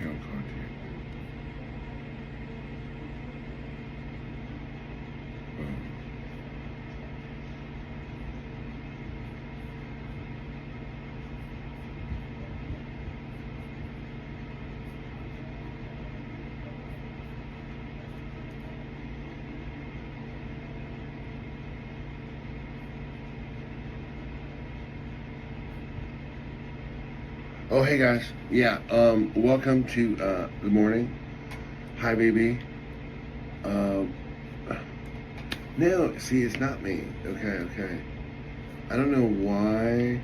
channel content. Oh, hey guys. Yeah, welcome to, good morning. Hi, baby. No, see, it's not me. Okay. I don't know why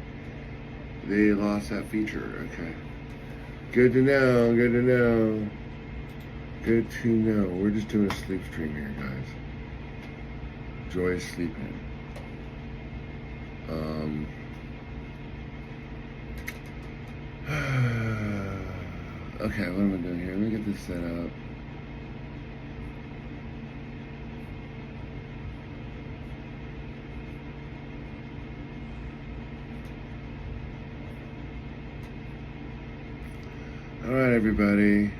they lost that feature. Okay. Good to know. We're just doing a sleep stream here, guys. Joy is sleeping. Okay, what am I doing here? Let me get this set up. Alright, everybody.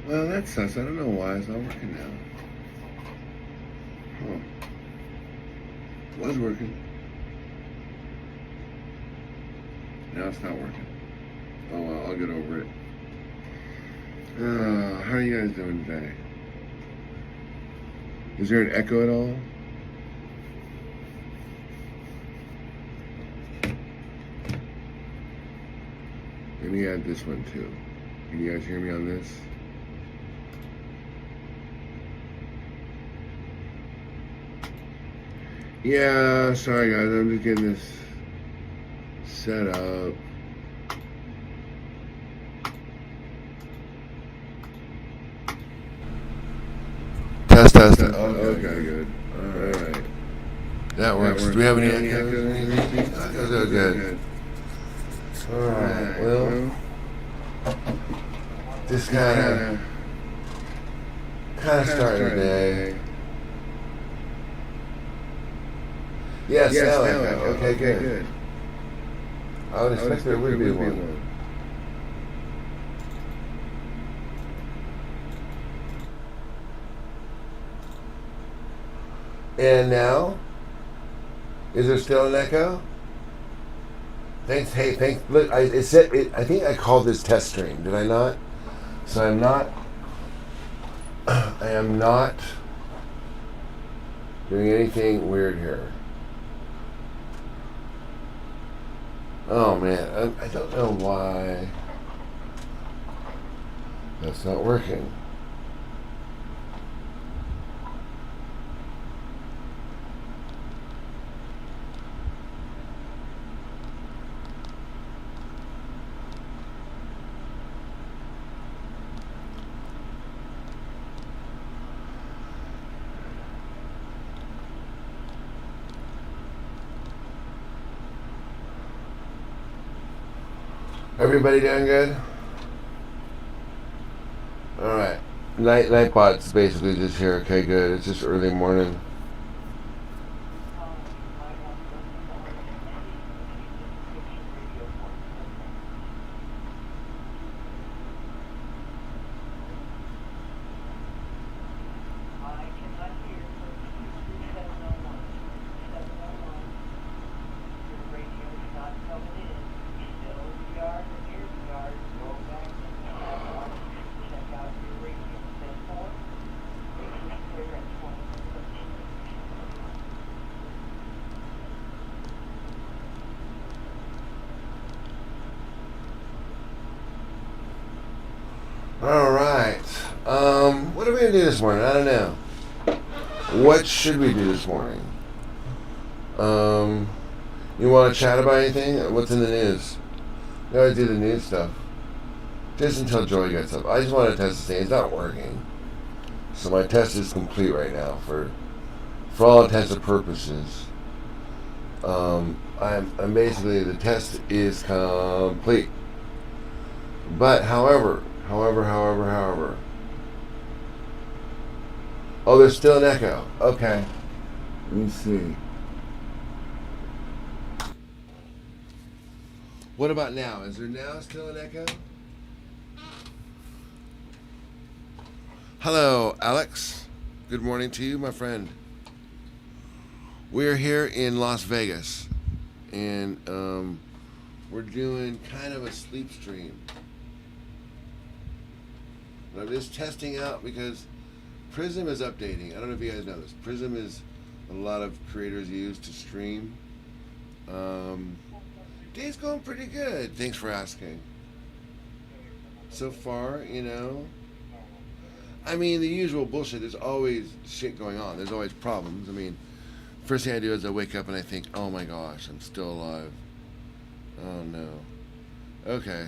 Well, that sucks. I don't know why it's not working now. Huh. It was working. Now it's not working. Oh well, I'll get over it. How are you guys doing today? Is there an echo at all? Let me add this one too. Can you guys hear me on this? Yeah, sorry guys, I'm just getting this set up. Test. Okay, good. Alright. That works. Do we have any echoes or anything? Echoes are good. Alright, well, just kind of starting today. Yes, now echo. Okay, good. I would expect there would be one. And now, is there still an echo? Thanks. Look, I think I called this test stream. Did I not? So I am not doing anything weird here. Oh man, I don't know why that's not working. Everybody doing good? Alright. Nightbot's basically just here. Okay, good. It's just early morning. Alright. What are we going to do this morning? I don't know. What should we do this morning? You want to chat about anything? What's in the news? You gotta do the news stuff. Just until Joy gets up. I just want to test this thing. It's not working. So my test is complete right now for all intents and purposes. I'm basically, the test is complete. But however. Oh, there's still an echo. Okay. Let me see. What about now? Is there now still an echo? Hello, Alex. Good morning to you, my friend. We're here in Las Vegas, and we're doing kind of a sleep stream. And I'm just testing out because Prism is updating. I don't know if you guys know this. Prism is a lot of creators use to stream. Day's going pretty good. Thanks for asking. So far, I mean, the usual bullshit. There's always shit going on. There's always problems. I mean, first thing I do is I wake up and I think, oh my gosh, I'm still alive. Oh no. Okay.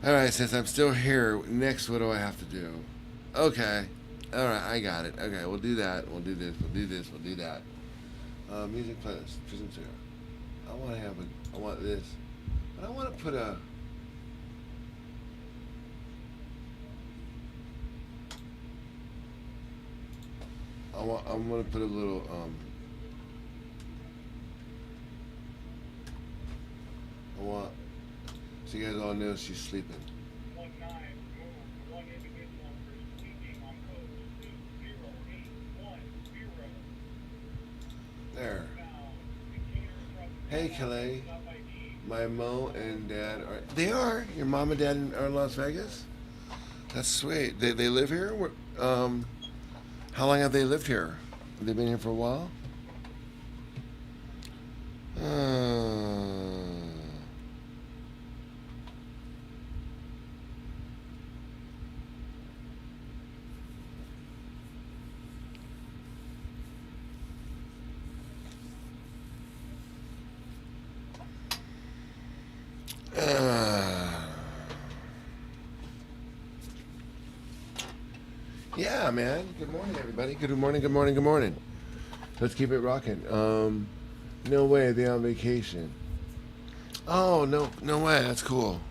Alright, since I'm still here, next what do I have to do? Okay. Alright, I got it. Okay, we'll do that. We'll do this. We'll do this. We'll do that. Music playlist. Prism 0. I want this. But I want to put a... I'm gonna put a little so you guys all know she's sleeping. There. Hey Kelly. My mom and dad are your mom and dad are in Las Vegas? That's sweet. They live here? How long have they lived here? Have they been here for a while? Yeah, man. Good morning, everybody. Good morning, good morning, good morning. Let's keep it rocking. No way, they're on vacation. Oh, no way. That's cool.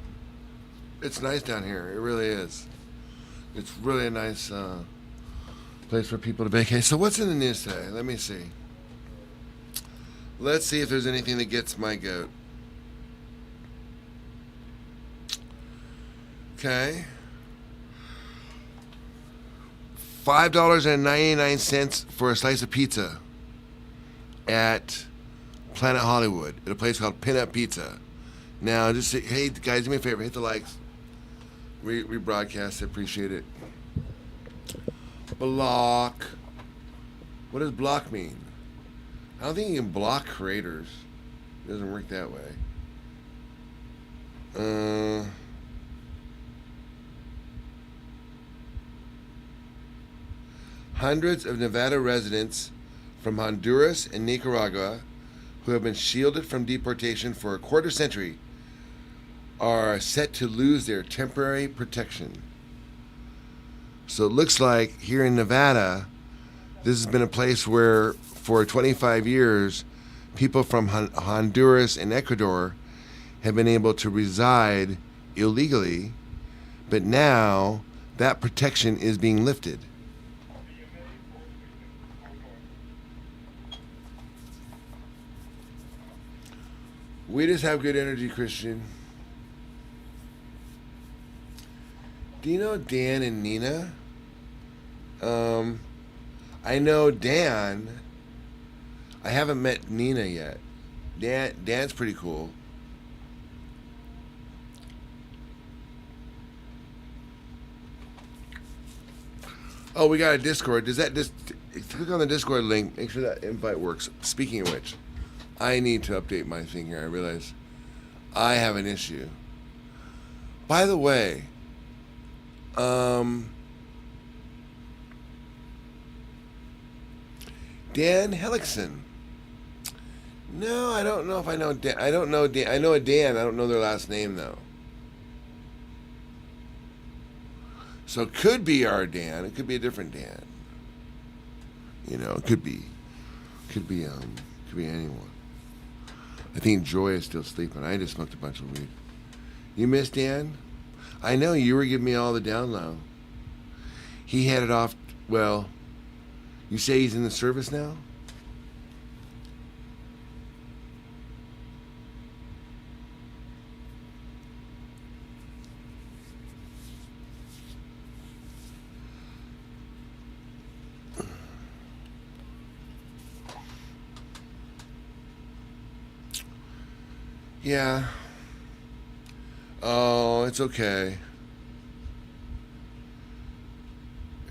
It's nice down here. It really is. It's really a nice place for people to vacate. So what's in the news today? Let me see. Let's see if there's anything that gets my goat. Okay. $5.99 for a slice of pizza at Planet Hollywood at a place called Pinup Pizza. Now, just say, hey guys, do me a favor, hit the likes. We broadcast, appreciate it. Block. What does block mean? I don't think you can block creators. It doesn't work that way. Hundreds of Nevada residents from Honduras and Nicaragua who have been shielded from deportation for a quarter century are set to lose their temporary protection. So it looks like here in Nevada, this has been a place where for 25 years, people from Honduras and Ecuador have been able to reside illegally, but now that protection is being lifted. We just have good energy, Christian. Do you know Dan and Nina? I know Dan. I haven't met Nina yet. Dan's pretty cool. Oh, we got a Discord. Does that just click on the Discord link? Make sure that invite works. Speaking of which, I need to update my thing here. I realize I have an issue. By the way, Dan Hellickson. No, I don't know if I know Dan. I don't know Dan. I know a Dan. I don't know their last name though. So it could be our Dan. It could be a different Dan. You know, it could be anyone. I think Joy is still sleeping. I just smoked a bunch of weed. You miss Dan? I know you were giving me all the down low. He headed off. Well, you say he's in the service now? Yeah. Oh, it's okay.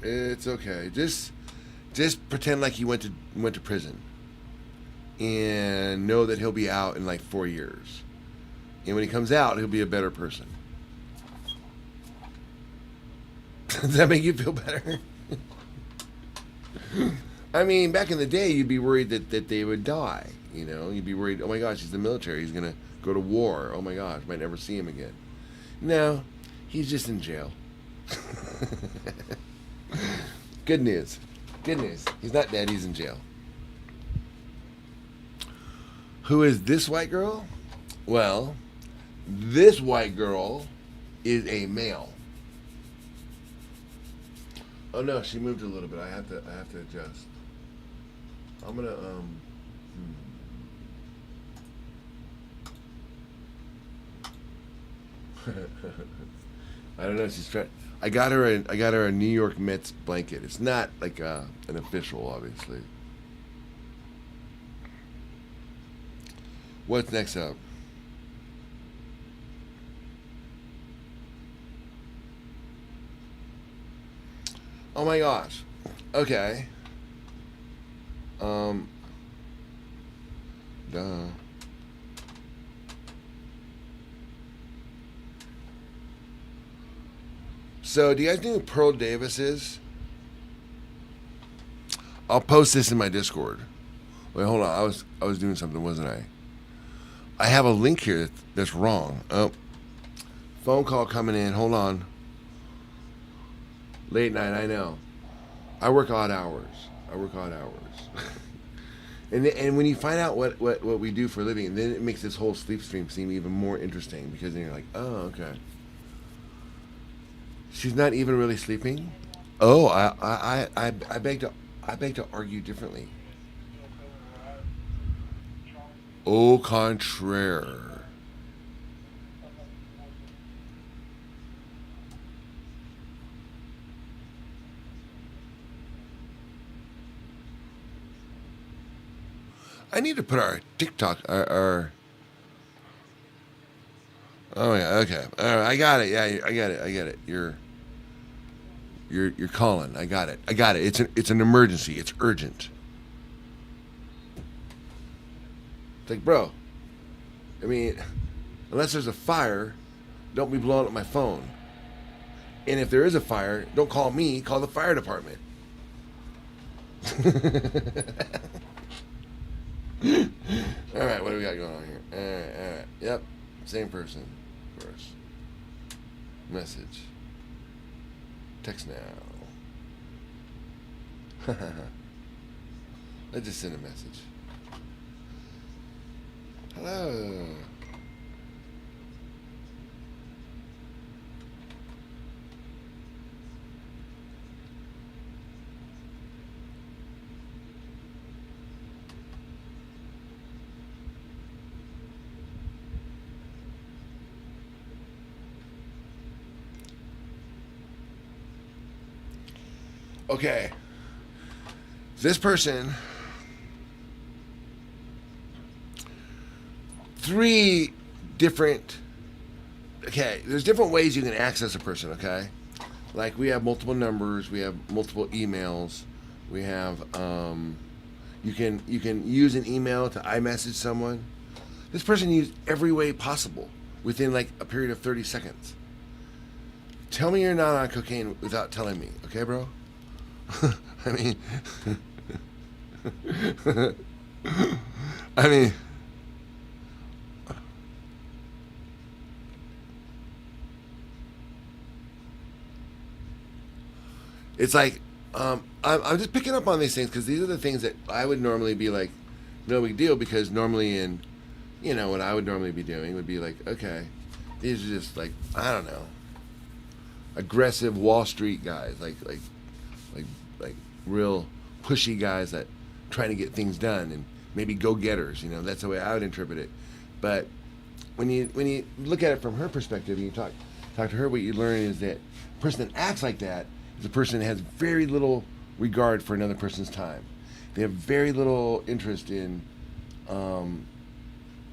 It's okay. Just pretend like he went to prison and know that he'll be out in like 4 years. And when he comes out, he'll be a better person. Does that make you feel better? I mean, back in the day, you'd be worried that they would die. You know, you'd be worried, oh my gosh, he's in the military. He's going to go to war. Oh my gosh, might never see him again. No, he's just in jail. Good news. Good news. He's not dead, he's in jail. Who is this white girl? Well, this white girl is a male. Oh no, she moved a little bit. I have to adjust. I'm gonna I don't know. She's trying. I got her a New York Mets blanket. It's not like an official, obviously. What's next up? Oh my gosh. Okay. Um. Duh. So, do you guys know who Pearl Davis is? I'll post this in my Discord. Wait, hold on. I was doing something, wasn't I? I have a link here that's wrong. Oh, phone call coming in. Hold on. Late night. I know. I work odd hours. And when you find out what we do for a living, then it makes this whole sleep stream seem even more interesting because then you're like, oh, okay. She's not even really sleeping. Oh, I beg to argue differently. Au contraire. I need to put our TikTok our oh yeah, okay. All right, I got it. Yeah, I got it. You're calling. I got it. It's an emergency. It's urgent. It's like, bro, I mean, unless there's a fire, don't be blowing up my phone. And if there is a fire, don't call me, call the fire department. All right, what do we got going on here? All right. Yep, same person. Of course. Message. Text now. Let's just send a message. Hello. Okay. This person, three different, okay, there's different ways you can access a person, okay? Like we have multiple numbers, we have multiple emails, we have, you can use an email to iMessage someone. This person used every way possible within like a period of 30 seconds. Tell me you're not on cocaine without telling me, okay, bro? I mean, I mean, it's like I'm just picking up on these things because these are the things that I would normally be like, no big deal, because normally what I would normally be doing would be like, okay, these are just like, I don't know, aggressive Wall Street guys, like real pushy guys that trying to get things done and maybe go-getters. That's the way I would interpret it. But when you look at it from her perspective and you talk to her, what you learn is that a person that acts like that is a person that has very little regard for another person's time. They have very little interest in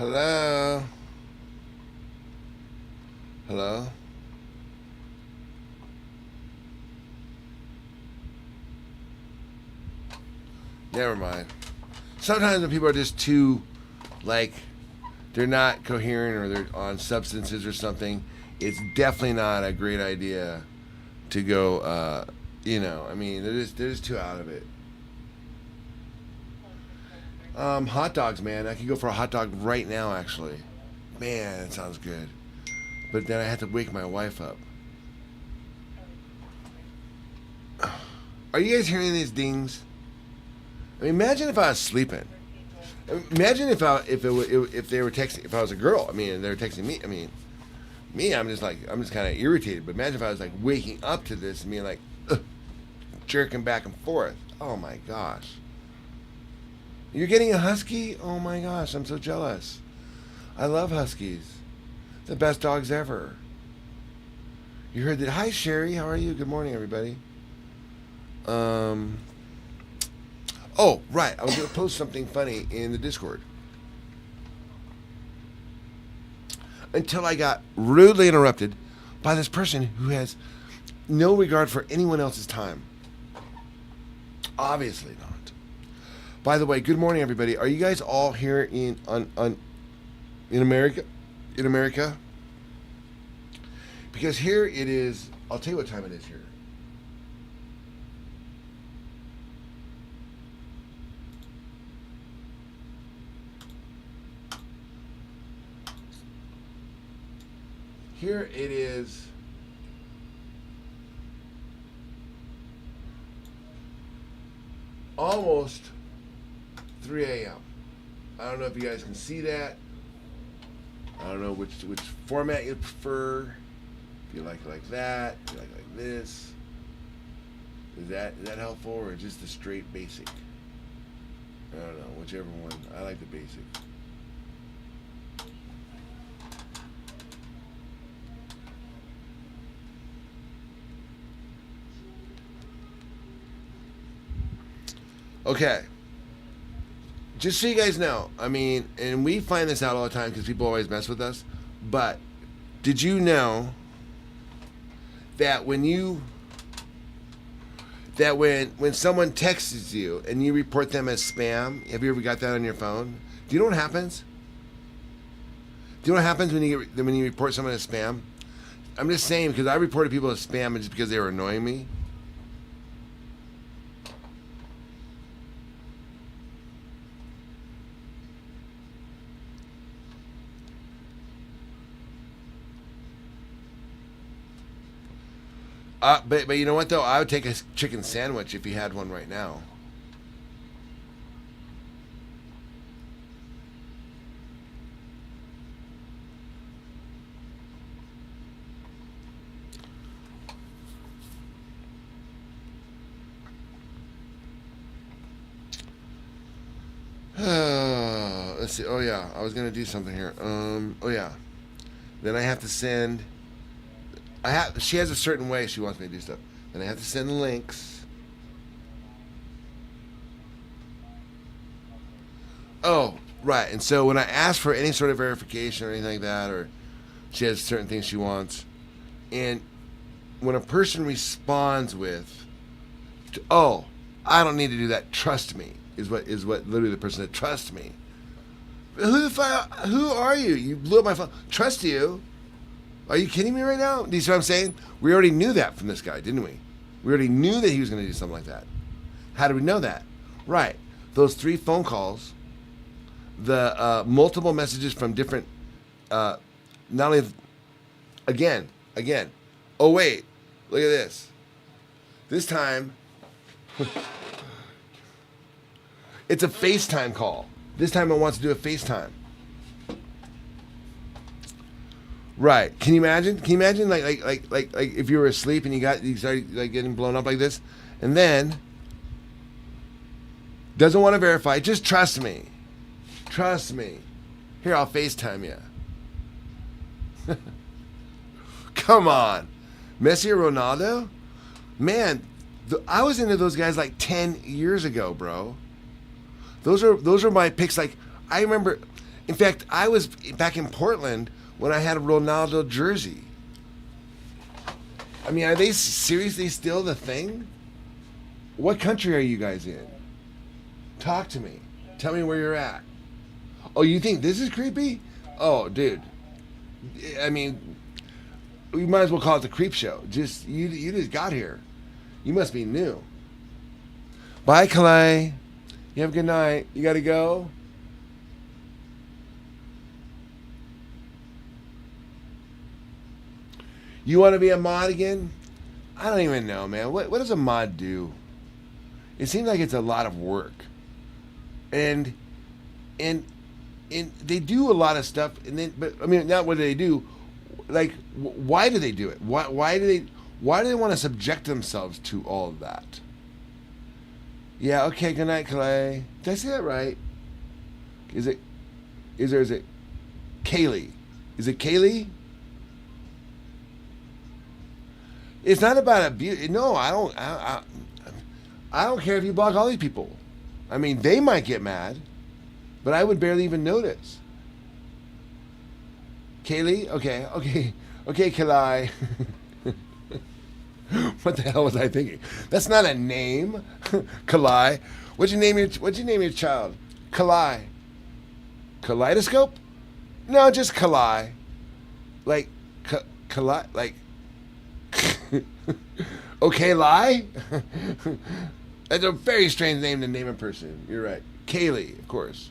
Hello? Hello? Never mind. Sometimes when people are just too, like, they're not coherent or they're on substances or something, it's definitely not a great idea to go, I mean, they're just too out of it. Hot dogs, man. I could go for a hot dog right now, actually. Man, that sounds good. But then I have to wake my wife up. Are you guys hearing these dings? I mean, imagine if I was sleeping. Imagine if they were texting. If I was a girl, I mean, they were texting me. I mean, I'm just kind of irritated. But imagine if I was like waking up to this and being like, jerking back and forth. Oh my gosh. You're getting a husky? Oh my gosh, I'm so jealous. I love huskies. The best dogs ever. You heard that? Hi Sherry, how are you? Good morning, everybody. Oh, right. I was going to post something funny in the Discord. Until I got rudely interrupted by this person who has no regard for anyone else's time. Obviously not. By the way, good morning, everybody. Are you guys all here in America? In America? Because here it is. I'll tell you what time it is here. Here it is. Almost 3 a.m. I don't know if you guys can see that. I don't know which format you prefer. If you like that, if you like this. Is that helpful or just the straight basic? I don't know, whichever one. I like the basic. Okay. Just so you guys know, I mean, and we find this out all the time because people always mess with us, but did you know that when someone texts you and you report them as spam, have you ever got that on your phone? Do you know what happens? Do you know what happens when you report someone as spam? I'm just saying because I reported people as spam just because they were annoying me. But you know what though? I would take a chicken sandwich if you had one right now. Let's see. Oh yeah, I was gonna do something here. Oh yeah. Then I have to send. She has a certain way she wants me to do stuff. And I have to send the links. Oh, right. And so when I ask for any sort of verification or anything like that, or she has certain things she wants, and when a person responds with, "Oh, I don't need to do that. Trust me," is what literally the person said. Trust me. Who are you? You blew up my phone. Trust you? Are you kidding me right now? Do you see what I'm saying? We already knew that from this guy, didn't we? We already knew that he was going to do something like that. How did we know that? Right. Those 3 phone calls, the multiple messages from different, not only, again. Oh, wait. Look at this. This time, it's a FaceTime call. This time it wants to do a FaceTime. Right. Can you imagine? Like if you were asleep and you started like getting blown up like this, and then doesn't want to verify. Just trust me. Trust me. Here, I'll FaceTime you. Come on, Messi or Ronaldo? Man, I was into those guys like 10 years ago, bro. Those are my picks. Like I remember In fact, I was back in Portland when I had a Ronaldo jersey. I mean, are they seriously still the thing? What country are you guys in? Talk to me. Tell me where you're at. Oh, you think this is creepy? Oh, dude. I mean, we might as well call it the creep show. Just you just got here. You must be new. Bye, Calais. You have a good night. You got to go? You want to be a mod again? I don't even know, man. What does a mod do? It seems like it's a lot of work. And they do a lot of stuff, but I mean, not what do they do? Like, why do they do it? Why do they want to subject themselves to all of that? Yeah, okay, good night, Clay. Did I say that right? Is it Kaylee? Is it Kaylee? It's not about abuse. No, I don't care if you block all these people. I mean, they might get mad, but I would barely even notice. Kaylee? Okay, Kalai. What the hell was I thinking? That's not a name. Kalai. What'd you name your child? Kalai. Kaleidoscope? No, just Kalai. Like Kalai, like okay, lie? That's a very strange name to name a person. You're right. Kaylee, of course.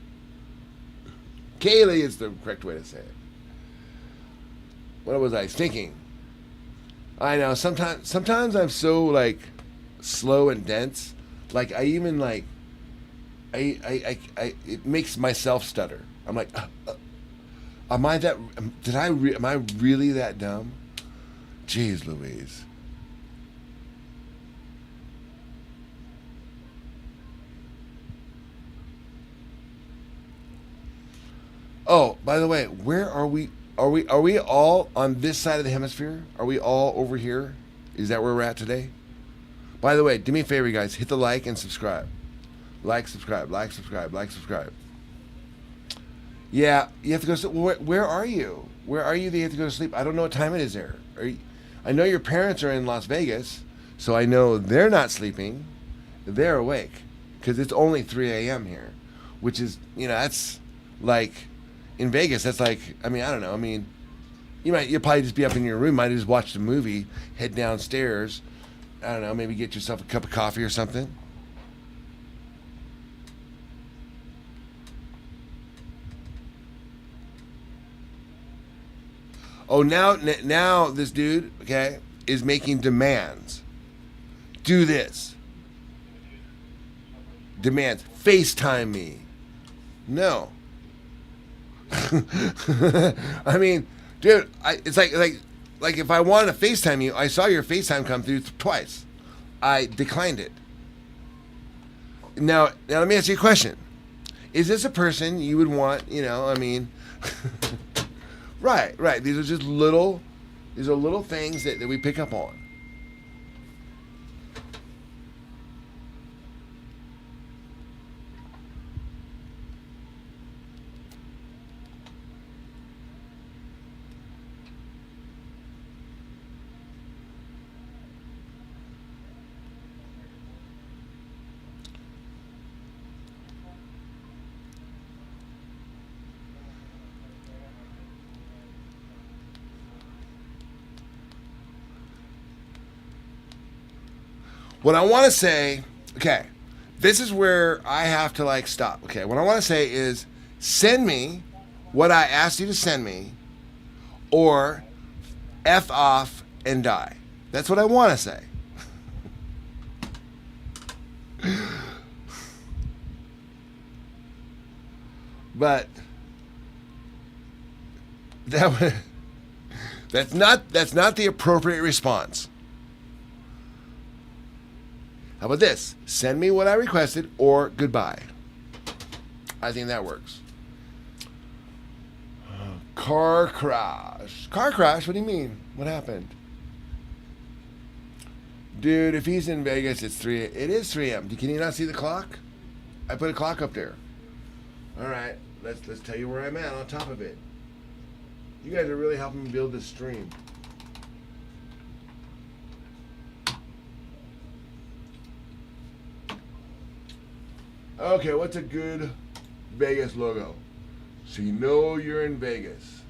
Kaylee is the correct way to say it. What was I thinking? I know, sometimes I'm so, like, slow and dense. Like, I even, like, it makes myself stutter. I'm like, am I really that dumb? Jeez Louise. Oh, by the way, where are we? Are we all on this side of the hemisphere? Are we all over here? Is that where we're at today? By the way, do me a favor, guys. Hit the like and subscribe. Like, subscribe, like, subscribe, like, subscribe. Yeah, you have to go to sleep. Where are you? Where are you that you have to go to sleep? I don't know what time it is there. I know your parents are in Las Vegas, so I know they're not sleeping. They're awake because it's only 3 a.m. here, which is, that's like... In Vegas, that's like, I mean, I don't know. I mean, you'll probably just be up in your room, might have just watched a movie, head downstairs. I don't know, maybe get yourself a cup of coffee or something. Oh, now this dude, okay, is making demands. Do this. Demands. FaceTime me. No. I mean, dude, it's like if I wanted to FaceTime you, I saw your FaceTime come through twice. I declined it. Now let me ask you a question. Is this a person you would want, I mean, right. These are little things that we pick up on. What I want to say, okay, this is where I have to stop. Okay, what I want to say is send me what I asked you to send me, or F off and die. That's what I want to say. But that's not the appropriate response. How about this? Send me what I requested or goodbye. I think that works. Car crash. Car crash? What do you mean? What happened? Dude, if he's in Vegas, it's 3. It is 3 a.m. Can you not see the clock? I put a clock up there. All right. let's tell you where I'm at on top of it. You guys are really helping me build this stream. Okay, what's a good Vegas logo? So you know you're in Vegas.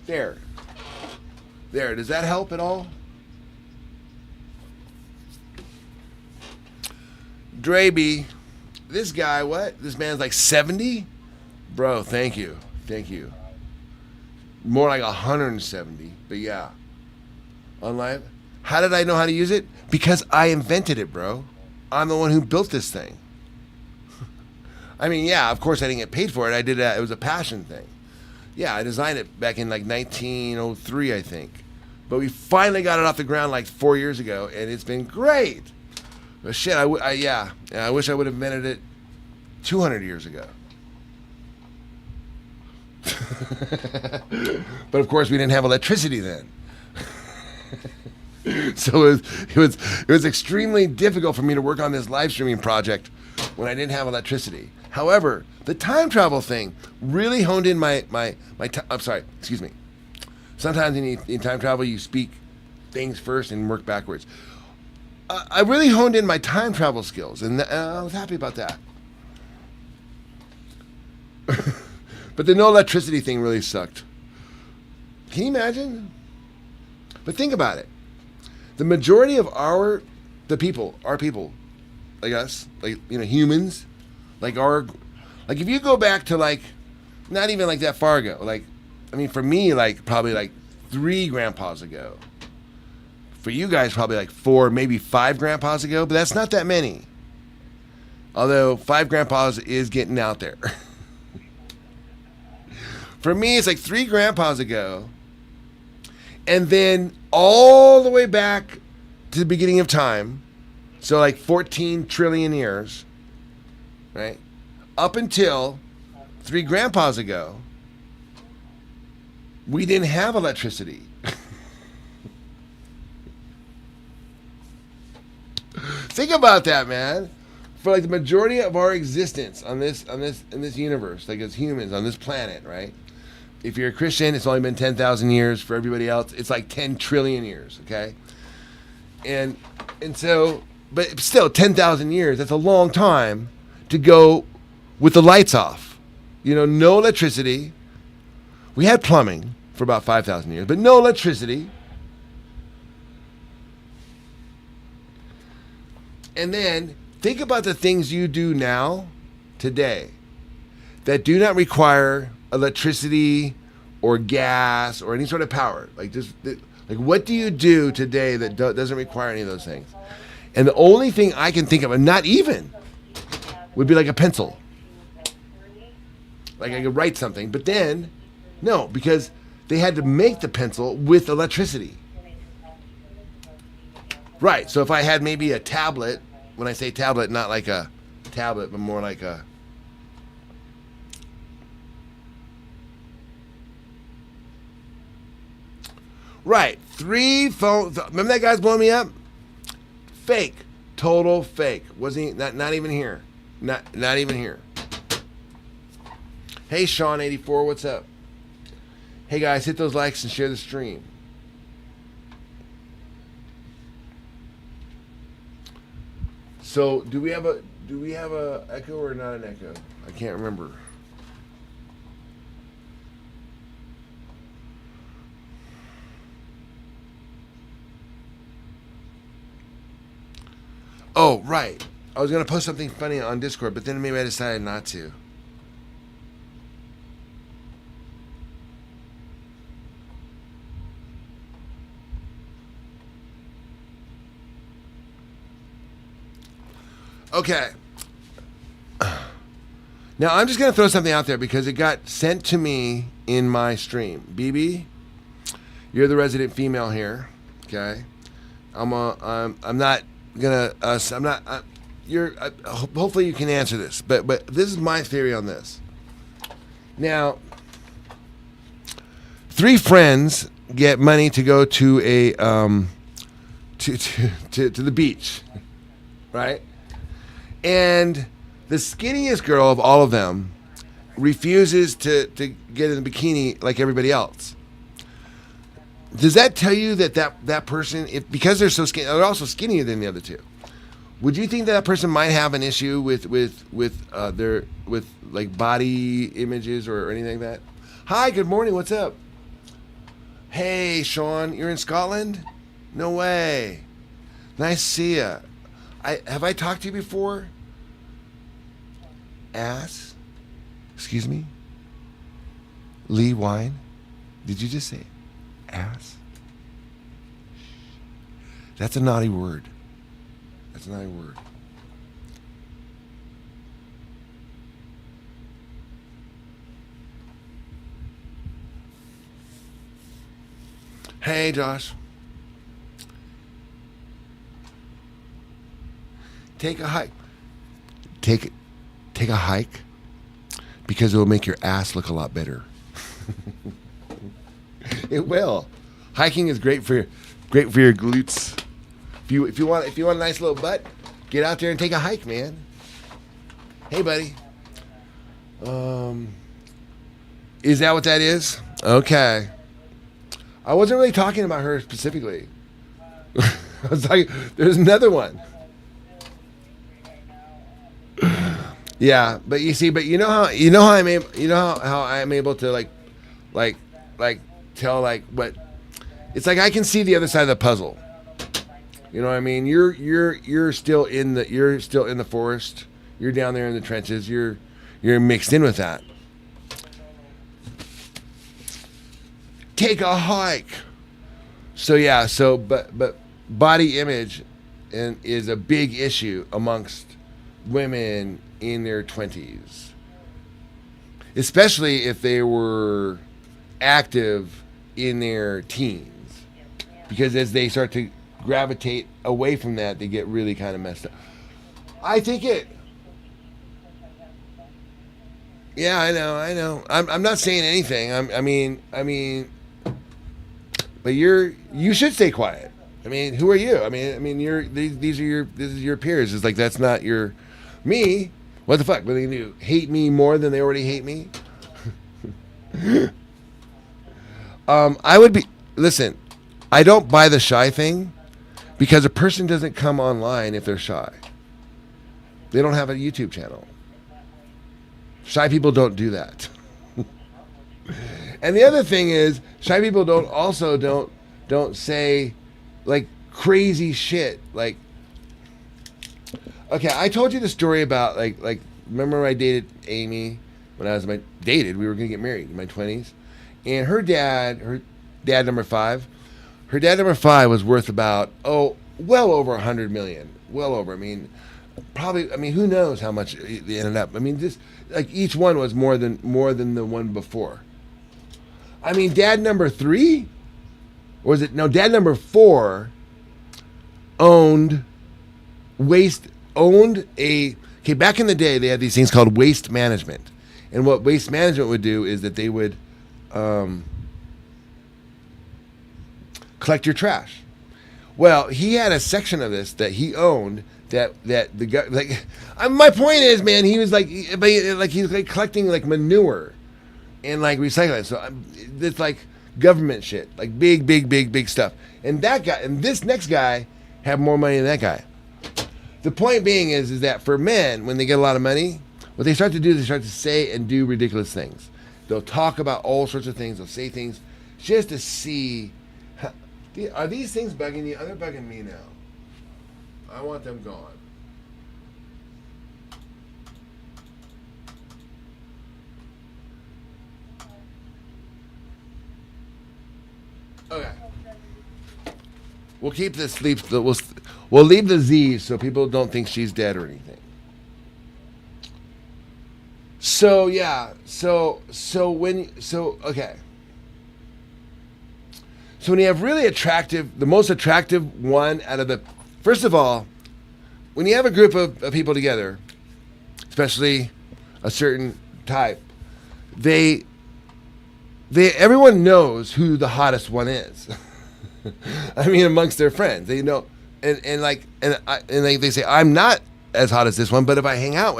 There. There. Does that help at all? Draby. This guy, what? This man's like 70? Bro, thank you. Thank you. More like 170. But yeah. On live. How did I know how to use it? Because I invented it, bro. I'm the one who built this thing. I mean, yeah, of course I didn't get paid for it. I did it was a passion thing. Yeah, I designed it back in like 1903, I think. But we finally got it off the ground like 4 years ago, and it's been great. But shit, I wish I would have invented it 200 years ago. But of course, we didn't have electricity then. So it was extremely difficult for me to work on this live streaming project when I didn't have electricity. However, the time travel really honed in my I'm sorry, excuse me. Sometimes in time travel, you speak things first and work backwards. I really honed in my time travel skills, and I was happy about that. But the no electricity thing really sucked. Can you imagine? But think about it. The majority of our people, like us, like, you know, humans, like if you go back to like, not even like that far ago, like, I mean, for me, like probably like 3 grandpas ago. For you guys, probably like 4, maybe 5 grandpas ago, but that's not that many. Although 5 grandpas is getting out there. For me, it's like 3 grandpas ago, and then all the way back to the beginning of time, so like 14 trillion years, right? Up until 3 grandpas ago, we didn't have electricity. Think about that, man. For like the majority of our existence in this universe, like as humans on this planet, right? If you're a Christian, it's only been 10,000 years. For everybody else, it's like 10 trillion years, okay? And so, but still, 10,000 years, that's a long time to go with the lights off. You know, no electricity. We had plumbing for about 5,000 years, but no electricity. And then think about the things you do now, today, that do not require electricity or gas or any sort of power. Like what do you do today that doesn't require any of those things? And the only thing I can think of, and not even, would be like a pencil. Like I could write something, but then, no, because they had to make the pencil with electricity. Right, so if I had maybe a tablet, when I say tablet, not like a tablet, but more like a... Right, 3 phones. Remember that guy's blowing me up? Fake. Total fake. Wasn't he? Not even here. Not even here. Hey, Sean84, what's up? Hey guys, hit those likes and share the stream. So, do we have a echo or not an echo? I can't remember. Oh, right. I was going to post something funny on Discord, but then maybe I decided not to. Okay. Now, I'm just going to throw something out there because it got sent to me in my stream. BB, you're the resident female here, okay? Hopefully you can answer this, but this is my theory on this. Now, Three friends get money to go to a to the beach, right? And the skinniest girl of all of them refuses to get in the bikini like everybody else. Does that tell you that person, if because they're so skinny, they're also skinnier than the other two? Would you think that person might have an issue with their like body images or anything like that? Hi, good morning. What's up? Hey, Sean, you're in Scotland? No way. Nice to see ya. Have I talked to you before? Ass? Excuse me? Lee Wine? Did you just say ass? That's a naughty word. That's a naughty word. Hey, Josh. Take a hike. Take a hike because it will make your ass look a lot better. It will. Hiking is great for your glutes. If you want a nice little butt, get out there and take a hike, man. Hey, buddy. Is that what that is? Okay. I wasn't really talking about her specifically. I was talking. There's another one. Yeah, but you see, how I'm able to like tell like what it's like. I can see the other side of the puzzle. You know what I mean? You're still in the forest. You're down there in the trenches. You're mixed in with that. Take a hike. So yeah, but body image is a big issue amongst women in their 20s, especially if they were active in their teens, because as they start to gravitate away from that, they get really kind of messed up. I think it. Yeah, I know. I'm not saying anything. I mean, but you should stay quiet. I mean, who are you? I mean, this is your peers. It's like that's not your me. What the fuck? What are they gonna do? Hate me more than they already hate me? I would be. Listen, I don't buy the shy thing because a person doesn't come online if they're shy. They don't have a YouTube channel. Shy people don't do that. And the other thing is, shy people don't say like crazy shit. Like, okay, I told you the story about like remember I dated Amy when I was we were gonna get married in my 20s, and her dad number 5, was worth about well over 100 million, well over. I mean, probably. I mean, who knows how much they ended up. I mean, just like each one was more than the one before. I mean, dad number 3, or was it no? Dad number 4 owned a. Okay, back in the day, they had these things called waste management, and what waste management would do is that they would collect your trash. Well, he had a section of this that he owned that the guy like. My point is, man, he was like he was like collecting like manure and like recycling. So it's like government shit, like big stuff. And that guy and this next guy have more money than that guy. The point being is that for men, when they get a lot of money, what they start to do is they start to say and do ridiculous things. They'll talk about all sorts of things. They'll say things just to see. Are these things bugging you? They're bugging me now. I want them gone. Okay. We'll keep this sleep. We'll leave the Z's so people don't think she's dead or anything. So yeah. So okay. So when you have really attractive, the most attractive one out of the, first of all, when you have a group of people together, especially a certain type, they everyone knows who the hottest one is. I mean, amongst their friends, they know, they say I'm not as hot as this one, but if I hang out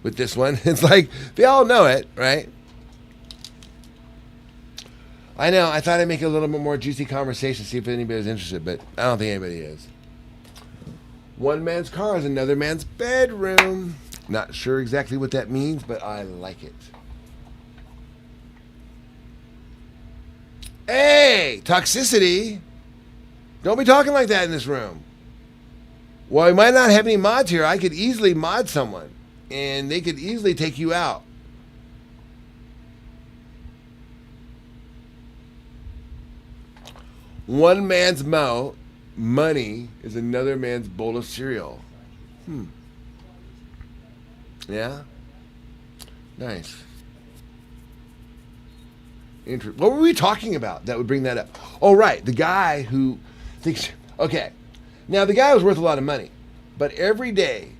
with this one, it's like they all know it, right? I know. I thought I'd make it a little bit more juicy conversation, see if anybody's interested, but I don't think anybody is. One man's car is another man's bedroom. Not sure exactly what that means, but I like it. Hey, toxicity. Don't be talking like that in this room. Well, we might not have any mods here. I could easily mod someone, and they could easily take you out. One man's money is another man's bowl of cereal. Yeah? Nice. What were we talking about that would bring that up? Oh, right. The guy who thinks... Okay. Now, the guy was worth a lot of money. But every day,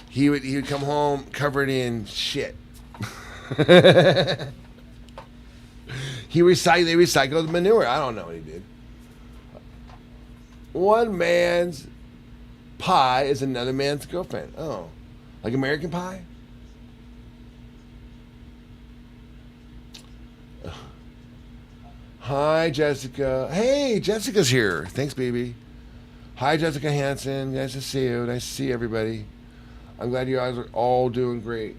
he would come home covered in shit. They recycled the manure. I don't know what he did. One man's pie is another man's girlfriend. Oh, like American Pie? Hi, Jessica. Hey, Jessica's here. Thanks, baby. Hi, Jessica Hansen. Nice to see you. Nice to see everybody. I'm glad you guys are all doing great.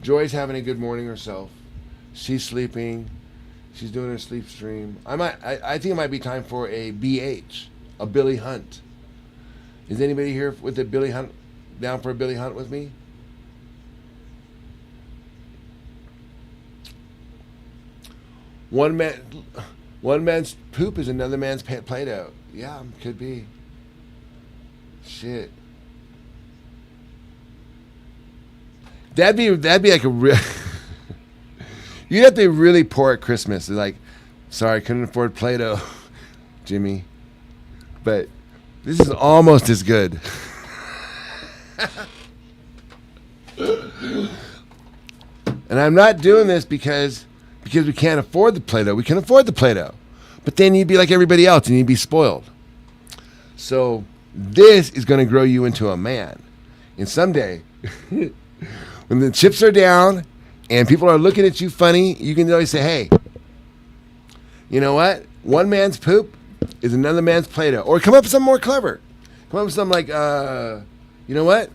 Joy's having a good morning herself. She's sleeping. She's doing her sleep stream. I think it might be time for a BH, a Billy Hunt. Is anybody here with a Billy Hunt, down for a Billy Hunt with me? One man's poop is another man's Play-Doh. Yeah, could be. Shit. That'd be like a real. You'd have to be really poor at Christmas. Like, sorry, couldn't afford Play-Doh, Jimmy. But this is almost as good. And I'm not doing this because we can't afford the Play-Doh. We can afford the Play-Doh. But then you'd be like everybody else and you'd be spoiled. So this is going to grow you into a man. And someday, when the chips are down and people are looking at you funny, you can always say, hey, you know what? One man's poop is another man's Play-Doh. Or come up with something more clever. Come up with something like, you know what?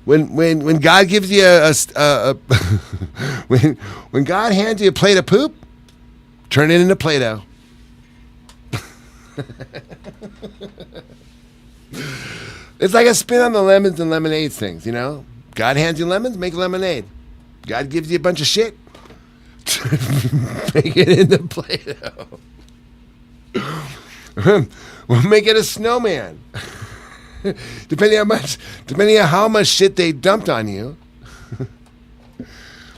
When God gives you when God hands you a plate of poop, turn it into Play-Doh. It's like a spin on the lemons and lemonades things, you know? God hands you lemons, make lemonade. God gives you a bunch of shit, make it into Play-Doh. We'll make it a snowman. Depending on how much shit they dumped on you,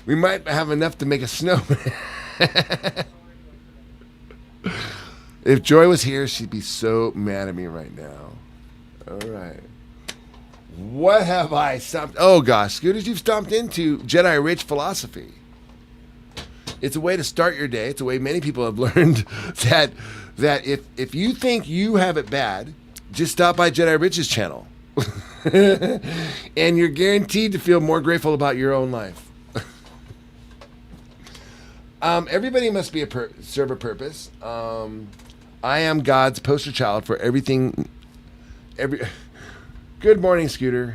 we might have enough to make a snowman. If Joy was here, she'd be so mad at me right now. All right. What have I stomped? Oh gosh, Scooters, you've stomped into Jedi Rich philosophy. It's a way to start your day. It's a way many people have learned that if you think you have it bad, just stop by Jedi Rich's channel. And you're guaranteed to feel more grateful about your own life. Everybody must be serve a purpose. I am God's poster child for everything. Good morning, Scooter.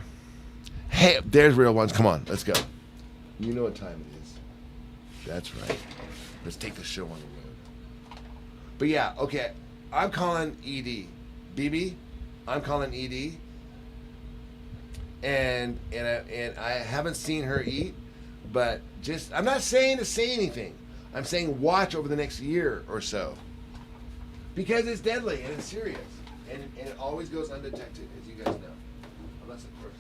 Hey, there's real ones. Come on, let's go. You know what time it is. That's right. Let's take the show on the road. But yeah, okay. I'm calling ED. BB, I'm calling ED. And I haven't seen her eat, but I'm not saying to say anything. I'm saying watch over the next year or so. Because it's deadly and it's serious. And it always goes undetected, as you guys know. Unless, of course.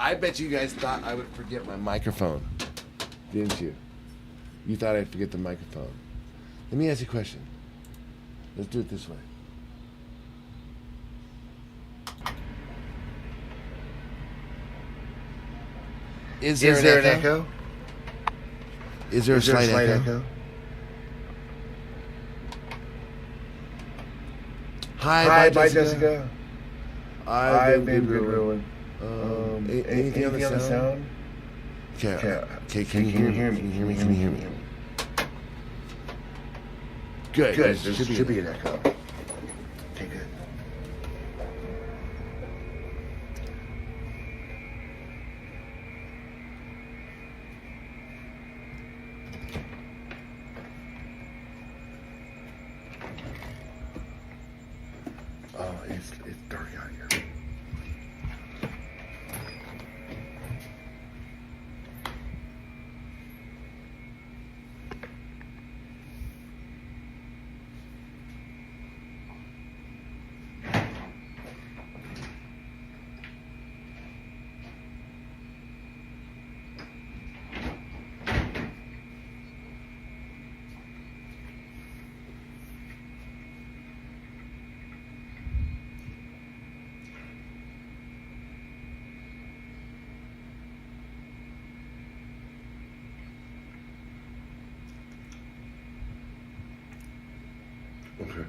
I bet you guys thought I would forget my microphone, didn't you? You thought I'd forget the microphone. Let me ask you a question. Let's do it this way. Is there an echo? Is there a slight echo? Hi, bye, Jessica. I've been good, Rowan. Anything on the sound? Okay, can you hear me? Can you hear me? Good. There should be an echo. Okay, good. Oh, it's dark out here. Okay.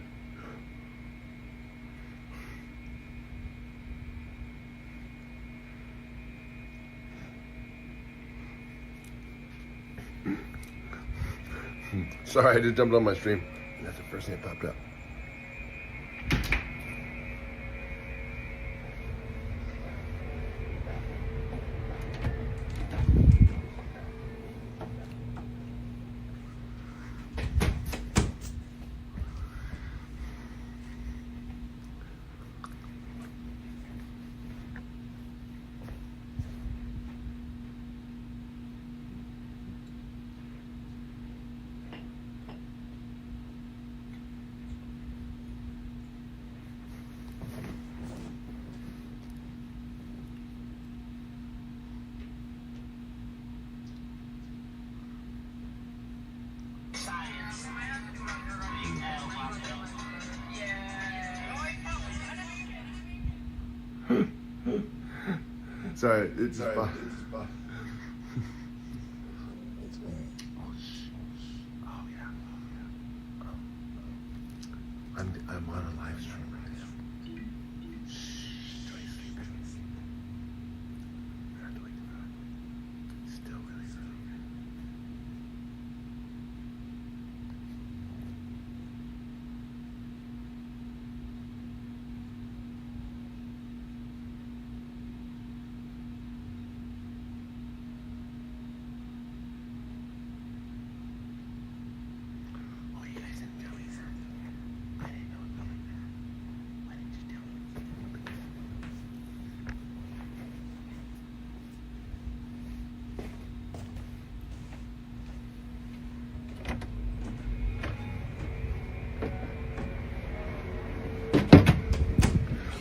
Sorry, I just jumped on my stream. That's the first thing that popped up. Sorry, it's fine. Oh yeah. I'm on a live stream right now. Shh, don't you sleep. I have to wake up. It's still really early.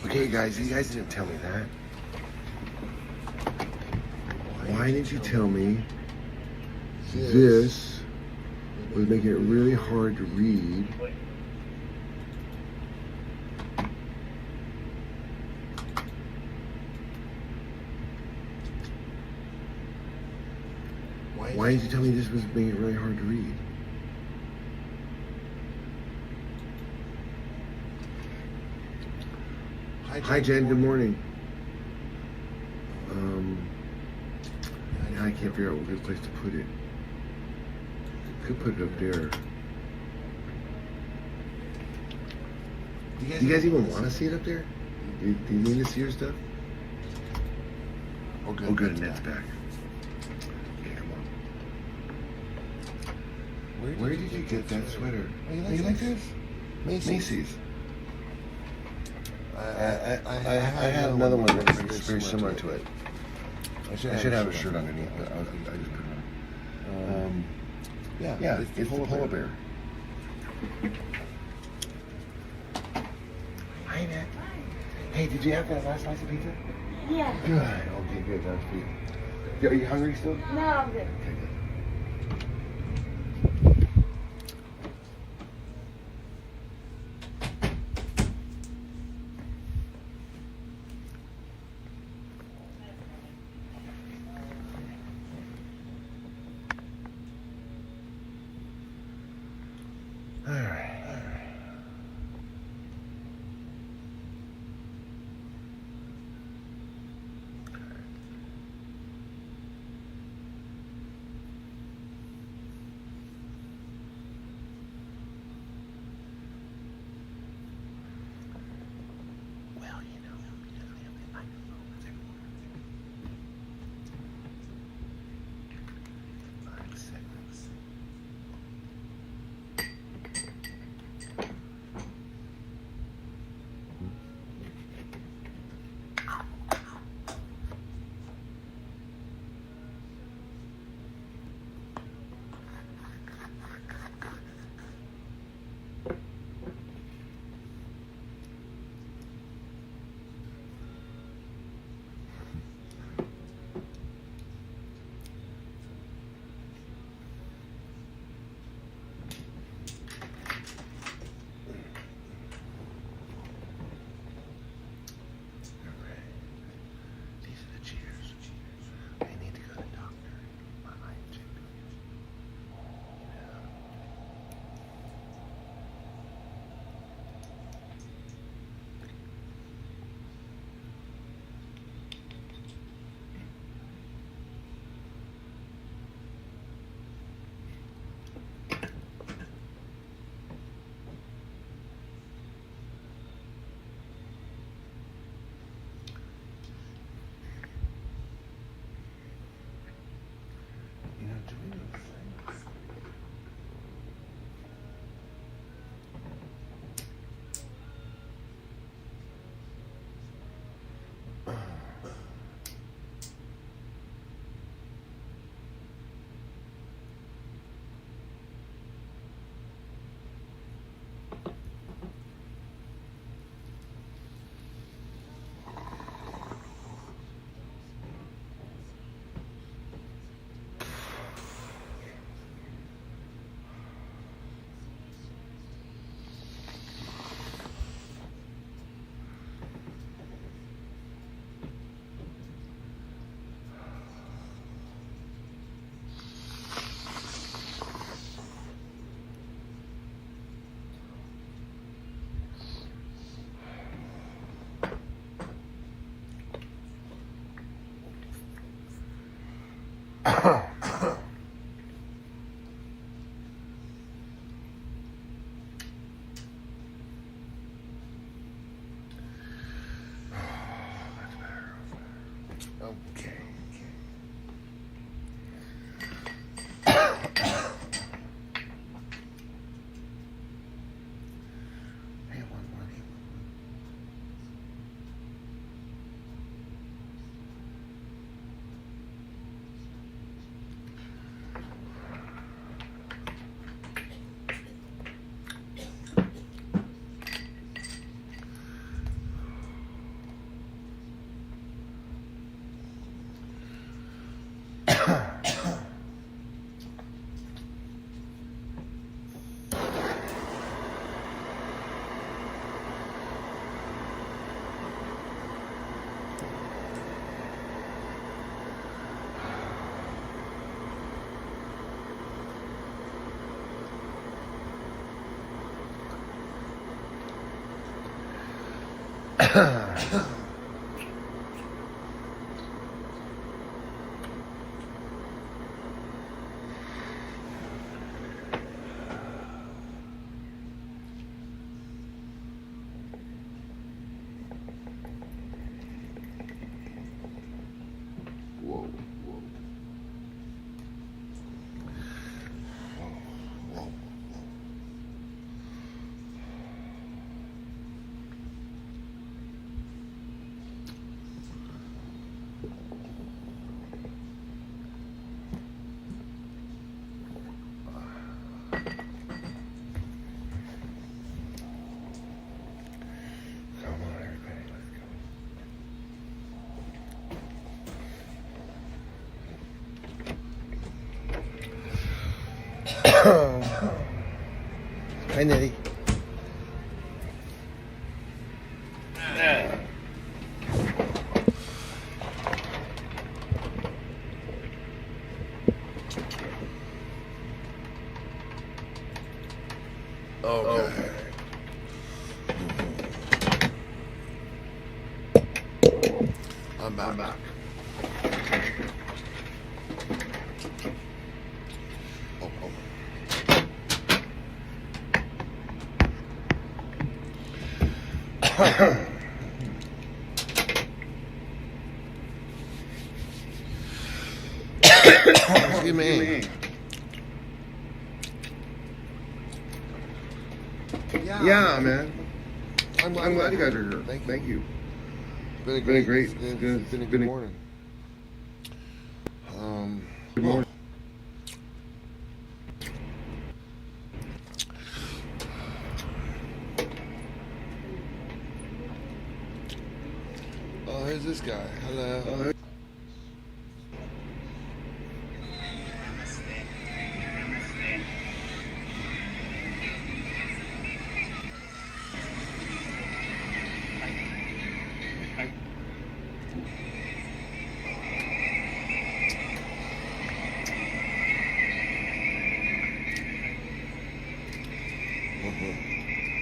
Okay, guys, you guys didn't tell me that. Why didn't you tell me this was making it really hard to read? Why didn't you tell me this was making it really hard to read? Hi, Jen. Good morning. I can't figure out a good place to put it. Could put it up there. Do you guys even want to see it up there? Do you need to see your stuff? Oh, good. Annette's back. Okay, come on. Where did you get that sweater? Oh, you like this? Macy's. I had another one that's very similar to it. I should have a shirt underneath, but I just put it on. Yeah, it's the polar bear. Hi, Annette. Hey, did you have that last slice of pizza? Yeah. Good. Okay, good. That's good. Are you hungry still? No, I'm good. Okay, good. All right. Well, you know, because we have the microphones everywhere. 5 seconds. These are the cheers. I need to go to the doctor. My eye checked. You know, doing those things. That's better. Okay. Hey, one more. Whoa. Hi, Nitty. Okay. I'm back. Oh. Excuse me. Yeah, man. I'm glad you guys are here. Thank you. It's been a good morning. Good morning. Oh, here's this guy. Hello.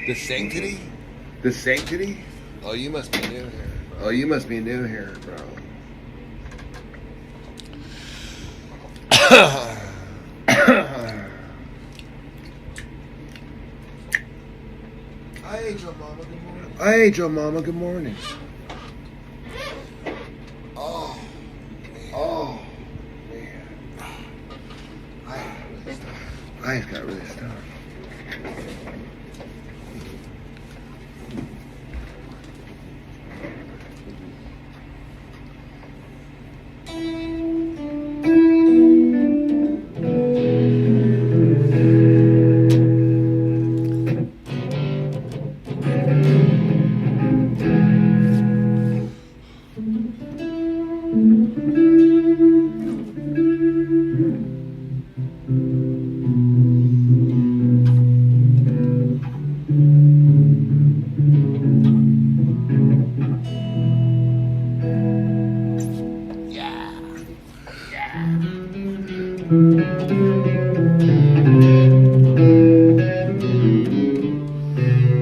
The sanctity? The sanctity? Oh, you must be new here. Bro. Hi, Angel Mama. Good morning. Oh, man. I got really stuck.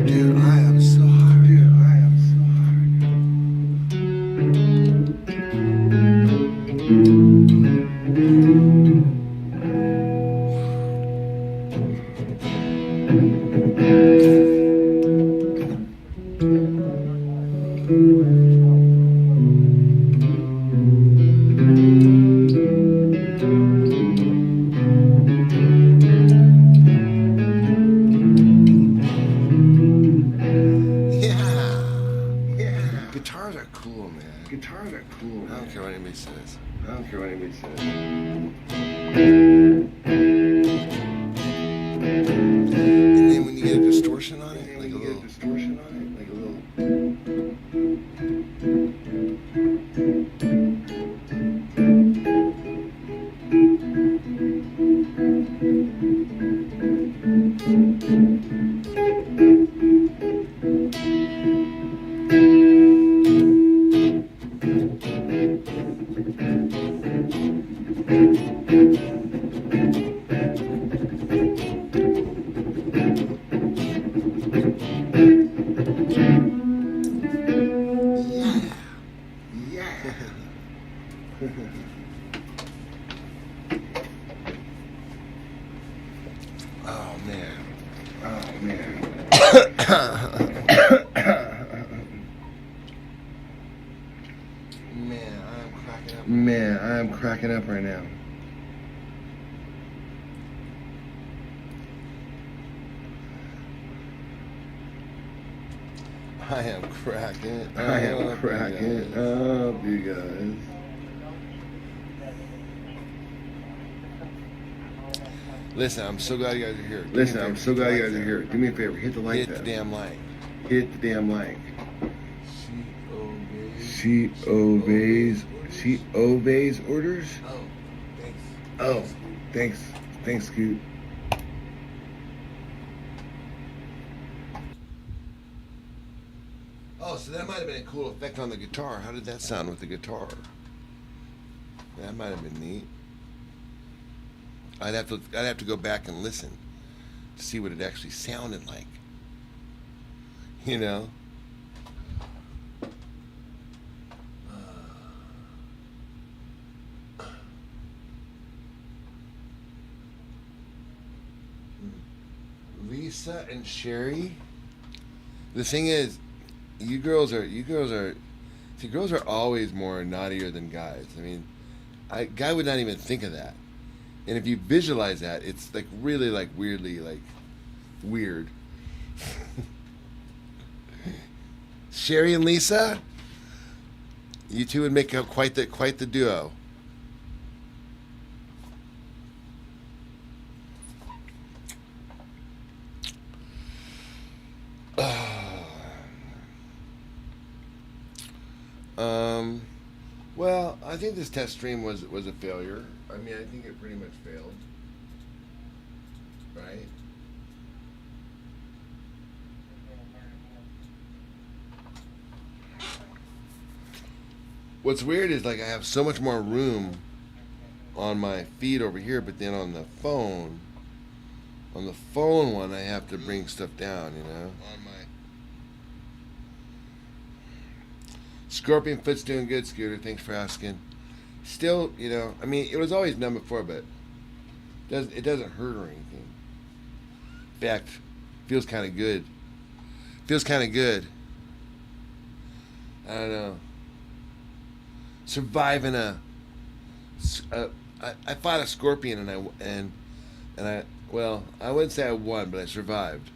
Dude, I am so hungry. Guitars are cool, man. I don't care what anybody says. And then when you get a distortion on it, like a little. Oh man. Man, I'm cracking up right now. I am cracking up, you guys. Listen, I'm so glad you guys are here. Do me a favor, hit the like. Hit the damn like. She obeys orders. Oh, thanks. Thanks, Scoot. So that might have been a cool effect on the guitar. How did that sound with the guitar? That might have been neat. I'd have to go back and listen to see what it actually sounded like. You know? Lisa and Sherry. The thing is, girls are always more naughtier than guys. I mean, a guy would not even think of that. And if you visualize that, it's like really like weirdly like weird. Sherry and Lisa, you two would make up quite the duo. Well, I think this test stream was a failure. I mean, I think it pretty much failed. Right? What's weird is like I have so much more room on my feed over here, but then on the phone one, I have to bring stuff down, you know? On my Scorpion Foot's doing good, Scooter. Thanks for asking. Still, you know, I mean, it was always numb before, but it doesn't hurt or anything. In fact, feels kind of good. Feels kind of good. I don't know. Surviving I fought a scorpion and I well, I wouldn't say I won, but I survived.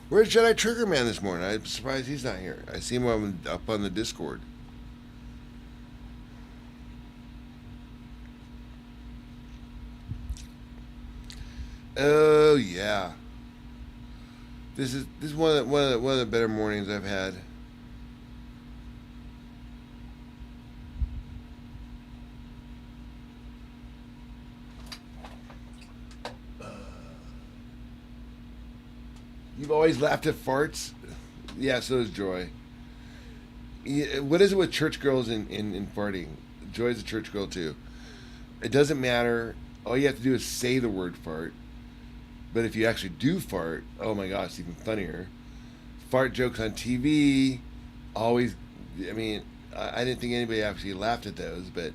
Where's Jedi Trigger Man this morning? I'm surprised he's not here. I see him up on the Discord. Oh yeah. This is one of the better mornings I've had. You've always laughed at farts? Yeah, so does Joy. What is it with church girls in farting? Joy's a church girl too. It doesn't matter. All you have to do is say the word fart. But if you actually do fart, oh my gosh, it's even funnier. Fart jokes on TV, always, I mean, I didn't think anybody actually laughed at those, but,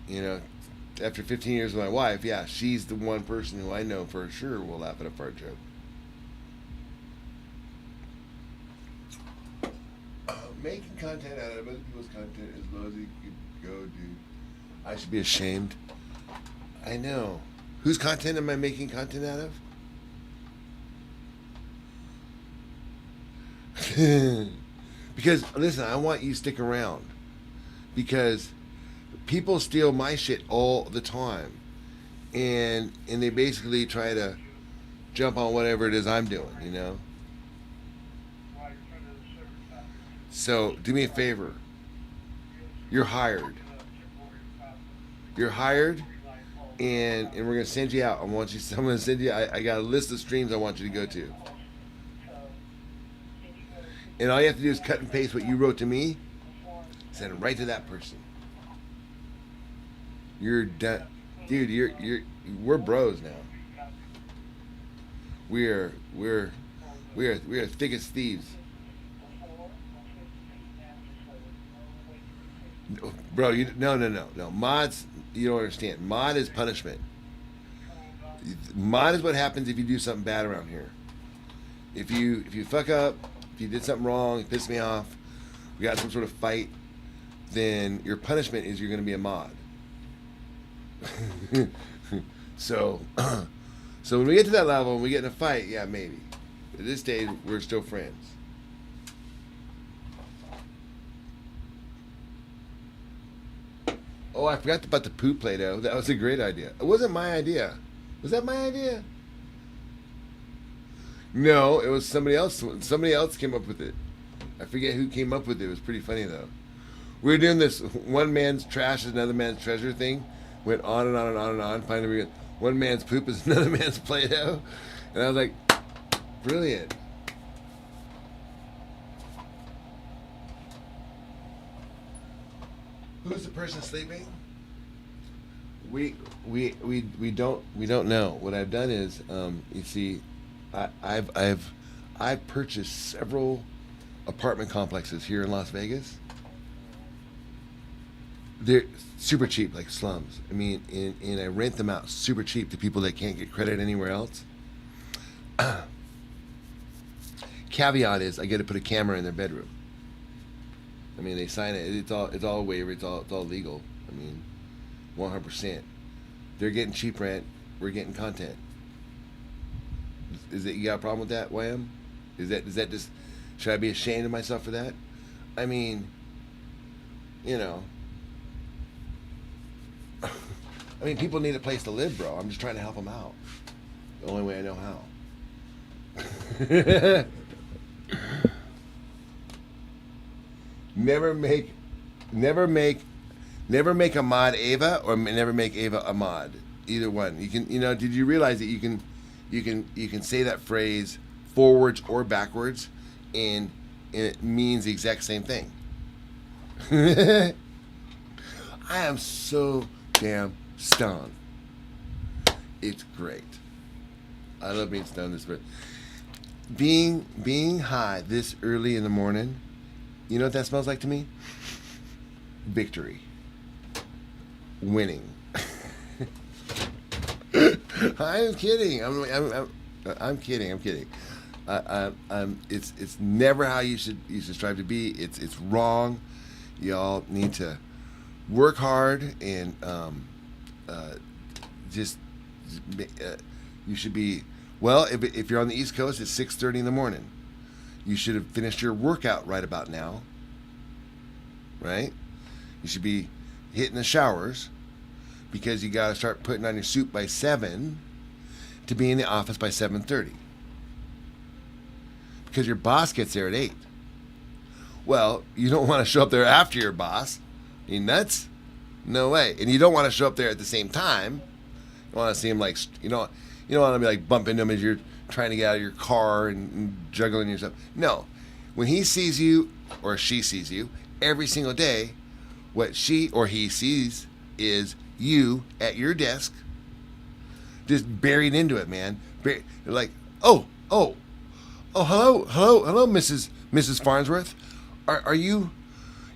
you know, after 15 years with my wife, yeah, she's the one person who I know for sure will laugh at a fart joke. Making content out of other people's content as low as you could go, dude. I should be ashamed. I know. Whose content am I making content out of? Because, listen, I want you to stick around. Because people steal my shit all the time. And they basically try to jump on whatever it is I'm doing, you know? So, do me a favor. You're hired. You're hired, and we're going to send you out. I'm going to send you, I got a list of streams I want you to go to. And all you have to do is cut and paste what you wrote to me, send it right to that person. You're done. Dude, we're bros now. We're thick as thieves. Bro, no. Mods, you don't understand. Mod is punishment. Mod is what happens if you do something bad around here. If you fuck up, if you did something wrong, you pissed me off, we got some sort of fight, then your punishment is you're going to be a mod. So when we get to that level and we get in a fight, yeah, maybe. At this stage, we're still friends. Oh, I forgot about the poop Play-Doh. That was a great idea. It wasn't my idea. Was that my idea? No, it was somebody else. Somebody else came up with it. I forget who came up with it. It was pretty funny, though. We were doing this one man's trash is another man's treasure thing. Went on and on and on and on. Finally, one man's poop is another man's Play-Doh. And I was like, Brilliant. Who's the person sleeping? We don't know. What I've done is, you see, I've purchased several apartment complexes here in Las Vegas. They're super cheap, like slums. I mean, and I rent them out super cheap to people that can't get credit anywhere else. Caveat is I get to put a camera in their bedroom. I mean, they sign it. It's all a waiver. It's all legal. I mean, 100%. They're getting cheap rent. We're getting content. Is it, you got a problem with that, YM? Is that just, should I be ashamed of myself for that? I mean, you know. I mean, people need a place to live, bro. I'm just trying to help them out. The only way I know how. Never make a mod Ava or never make Ava a mod. Either one. You can, did you realize that you can say that phrase forwards or backwards and it means the exact same thing. I am so damn stoned. It's great. I love being stoned this bit. Being high this early in the morning, you know what that smells like to me? Victory. Winning. I'm kidding. I'm kidding. It's never how you should strive to be. It's wrong. Y'all need to work hard and you should be, well, if you're on the East Coast, it's 6:30 in the morning. You should have finished your workout right about now. Right? You should be hitting the showers because you got to start putting on your suit by 7 to be in the office by 7:30. Because your boss gets there at 8. Well, you don't want to show up there after your boss. Are you nuts? No way. And you don't want to show up there at the same time. You want to see him like, you don't want to be like bumping into him as you're trying to get out of your car and juggling yourself. No. When he sees you or she sees you every single day, what she or he sees is you at your desk, just buried into it, man. Like, oh, hello, Mrs. Farnsworth. Are you?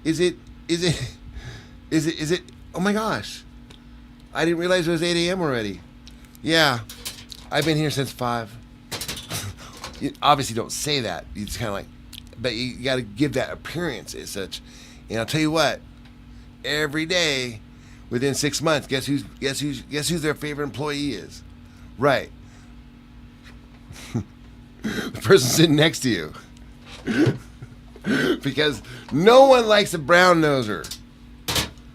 Is it? Oh my gosh, I didn't realize it was 8 a.m. already. Yeah, I've been here since 5. You obviously don't say that. You just kind of like, but you got to give that appearance as such. And I'll tell you what, every day, within 6 months, guess who's their favorite employee is? Right. The person sitting next to you. Because no one likes a brown noser.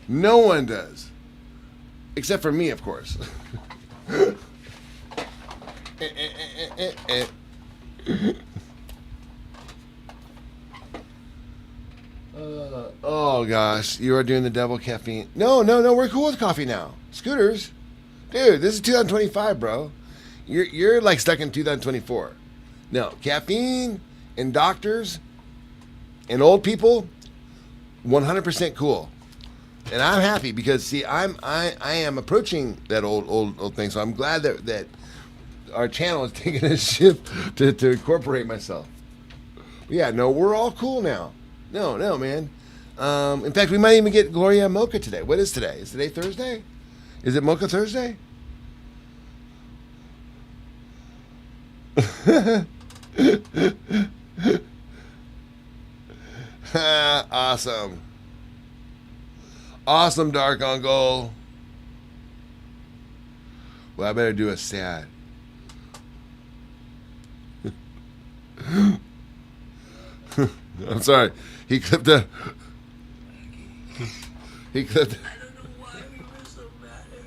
No one does. Except for me, of course. Oh gosh, you are doing the double caffeine. No, we're cool with coffee now. Scooters, dude, this is 2025, bro. You're like stuck in 2024. No, caffeine and doctors and old people, 100% cool. And I'm happy because see, I am approaching that old thing. So I'm glad that our channel is taking a shift to incorporate myself. But yeah, no, we're all cool now. No, man. In fact, we might even get Gloria Mocha today. What is today? Is today Thursday? Is it Mocha Thursday? Awesome, Dark Uncle. Well, I better do a sad. I'm sorry. He clipped a. I don't know why we were so mad at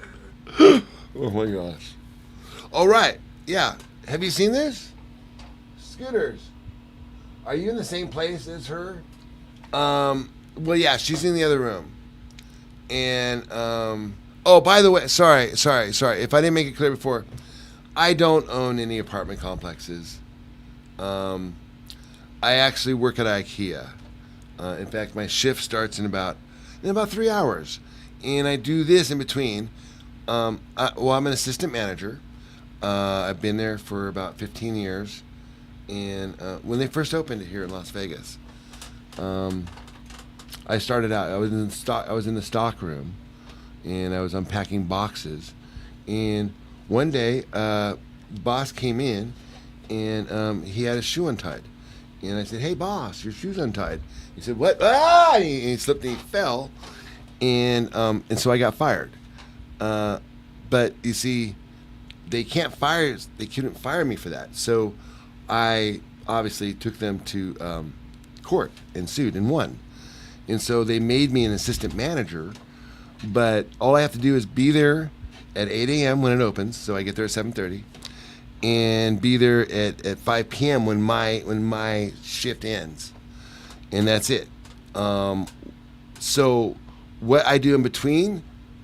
her. Oh my gosh. All right. Yeah. Have you seen this? Scooters. Are you in the same place as her? Well, yeah, she's in the other room. And, oh, by the way, sorry. If I didn't make it clear before, I don't own any apartment complexes. I actually work at IKEA. In fact, my shift starts in about 3 hours, and I do this in between. I'm an assistant manager. I've been there for about 15 years, and when they first opened it here in Las Vegas, I started out. I was in stock. I was in the stock room, and I was unpacking boxes. And one day, boss came in, and he had his shoe untied. And I said, "Hey, boss, your shoe's untied." He said, "What?" Ah! And he slipped and he fell, and so I got fired. But you see, they can't fire. They couldn't fire me for that. So I obviously took them to court and sued and won. And so they made me an assistant manager. But all I have to do is be there at 8 a.m. when it opens. So I get there at 7:30. And be there at 5 p.m. when my shift ends, and that's it. So what I do in between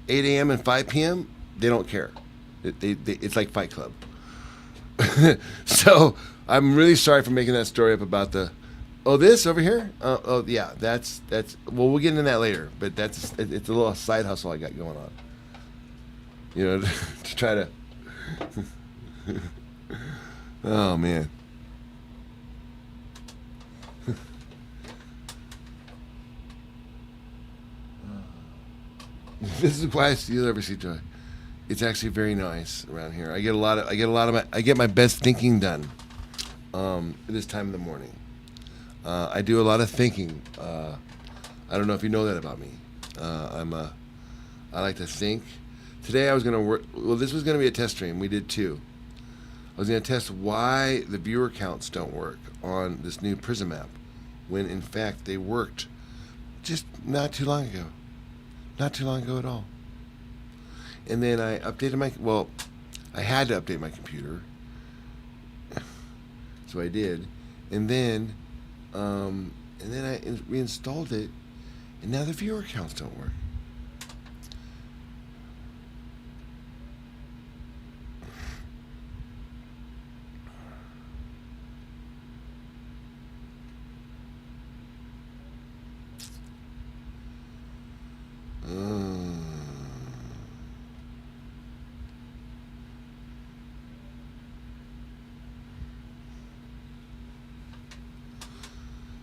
8 a.m. and 5 p.m. they don't care. It's like Fight Club. So I'm really sorry for making that story up about this over here. Yeah, that's well, we'll get into that later. But it's a little side hustle I got going on. You know, to try to. Oh, man. This is why you'll ever see joy. It's actually very nice around here. I get my best thinking done this time of the morning. I do a lot of thinking. I don't know if you know that about me. I like to think. Today I was going to work. Well, this was going to be a test stream. We did two. I was going to test why the viewer counts don't work on this new Prism app, when in fact they worked just not too long ago. Not too long ago at all. And then I updated I had to update my computer. So I did. And then I reinstalled it, and now the viewer counts don't work.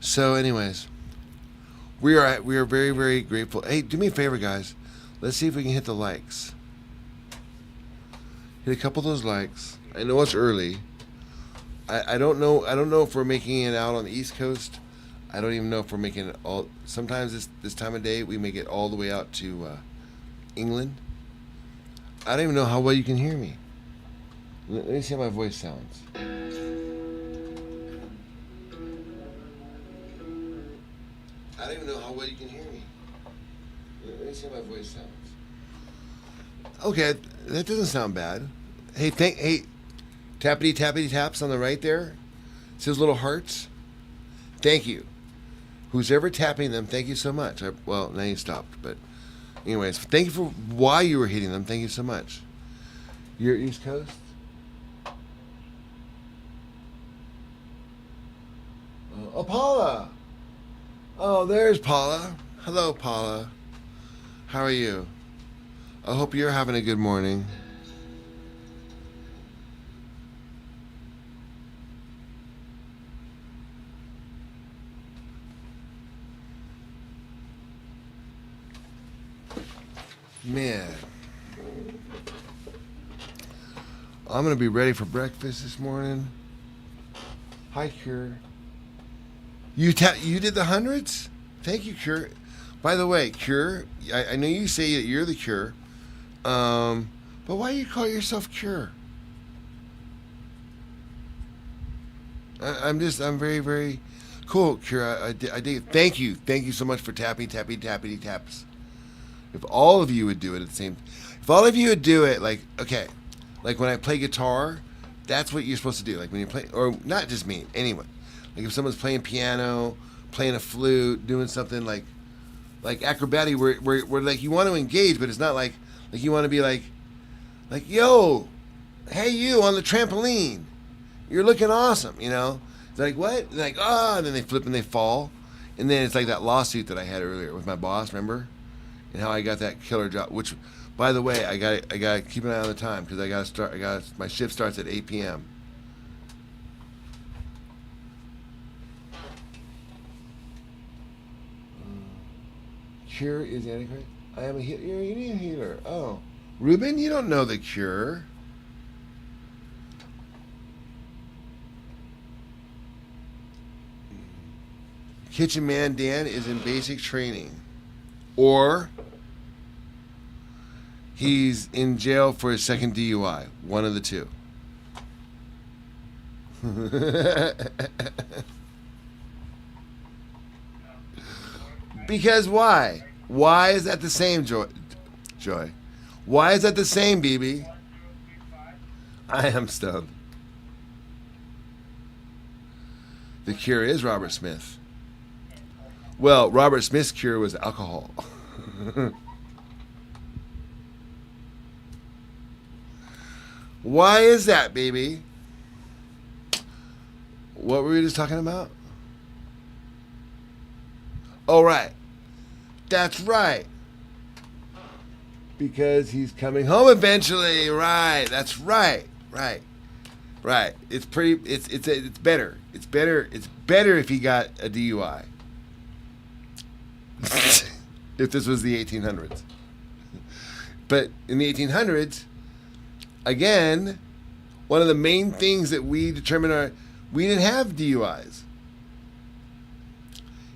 So, anyways, we are very, very grateful. Hey, do me a favor, guys. Let's see if we can hit the likes. Hit a couple of those likes. I know it's early. I don't know if we're making it out on the East Coast. I don't even know if we're making it all. Sometimes this time of day we make it all the way out to England. I don't even know how well you can hear me. Let me see how my voice sounds. I don't even know how well you can hear me. Let me see how my voice sounds. Okay, that doesn't sound bad. Hey, tappity tappity taps on the right there. It says little hearts. Thank you. Who's ever tapping them, thank you so much. Well, now you stopped, but anyways, thank you for why you were hitting them. Thank you so much. You're East Coast? Oh, Paula. Oh, there's Paula. Hello, Paula. How are you? I hope you're having a good morning. Man, I'm gonna be ready for breakfast this morning. Hi, Cure. You did the hundreds? Thank you, Cure. By the way, Cure, I know you say that you're the Cure, but why do you call yourself Cure? I'm very, very cool, Cure. I dig it. Thank you so much for tapping, tappity taps. If all of you would do it at the same, if all of you would do it, like when I play guitar, that's what you're supposed to do. Like when you play, or not just me, anyone. Like if someone's playing piano, playing a flute, doing something like acrobatic, where like you want to engage, but it's not like you want to be like, yo, hey you on the trampoline, you're looking awesome, you know. They're like, what? They're like, oh, and then they flip and they fall. And then it's like that lawsuit that I had earlier with my boss, remember? And how I got that killer job, which, by the way, I got to keep an eye on the time because my shift starts at 8 p.m. Cure is Antichrist? I am a healer. You're a healer. Oh. Ruben, you don't know the Cure. Kitchen Man Dan is in basic training. Or he's in jail for his second DUI. One of the two. Because why? Why is that the same, Joy? Why is that the same, BB? I am stoned. The Cure is Robert Smith. Well, Robert Smith's cure was alcohol. Why is that, baby? What were we just talking about? Oh, right. That's right. Because he's coming home eventually. Right. That's right. Right. Right. It's pretty. It's better. It's better. It's better if he got a DUI. If this was the 1800s. But in the 1800s, again, one of the main things that we determined we didn't have DUIs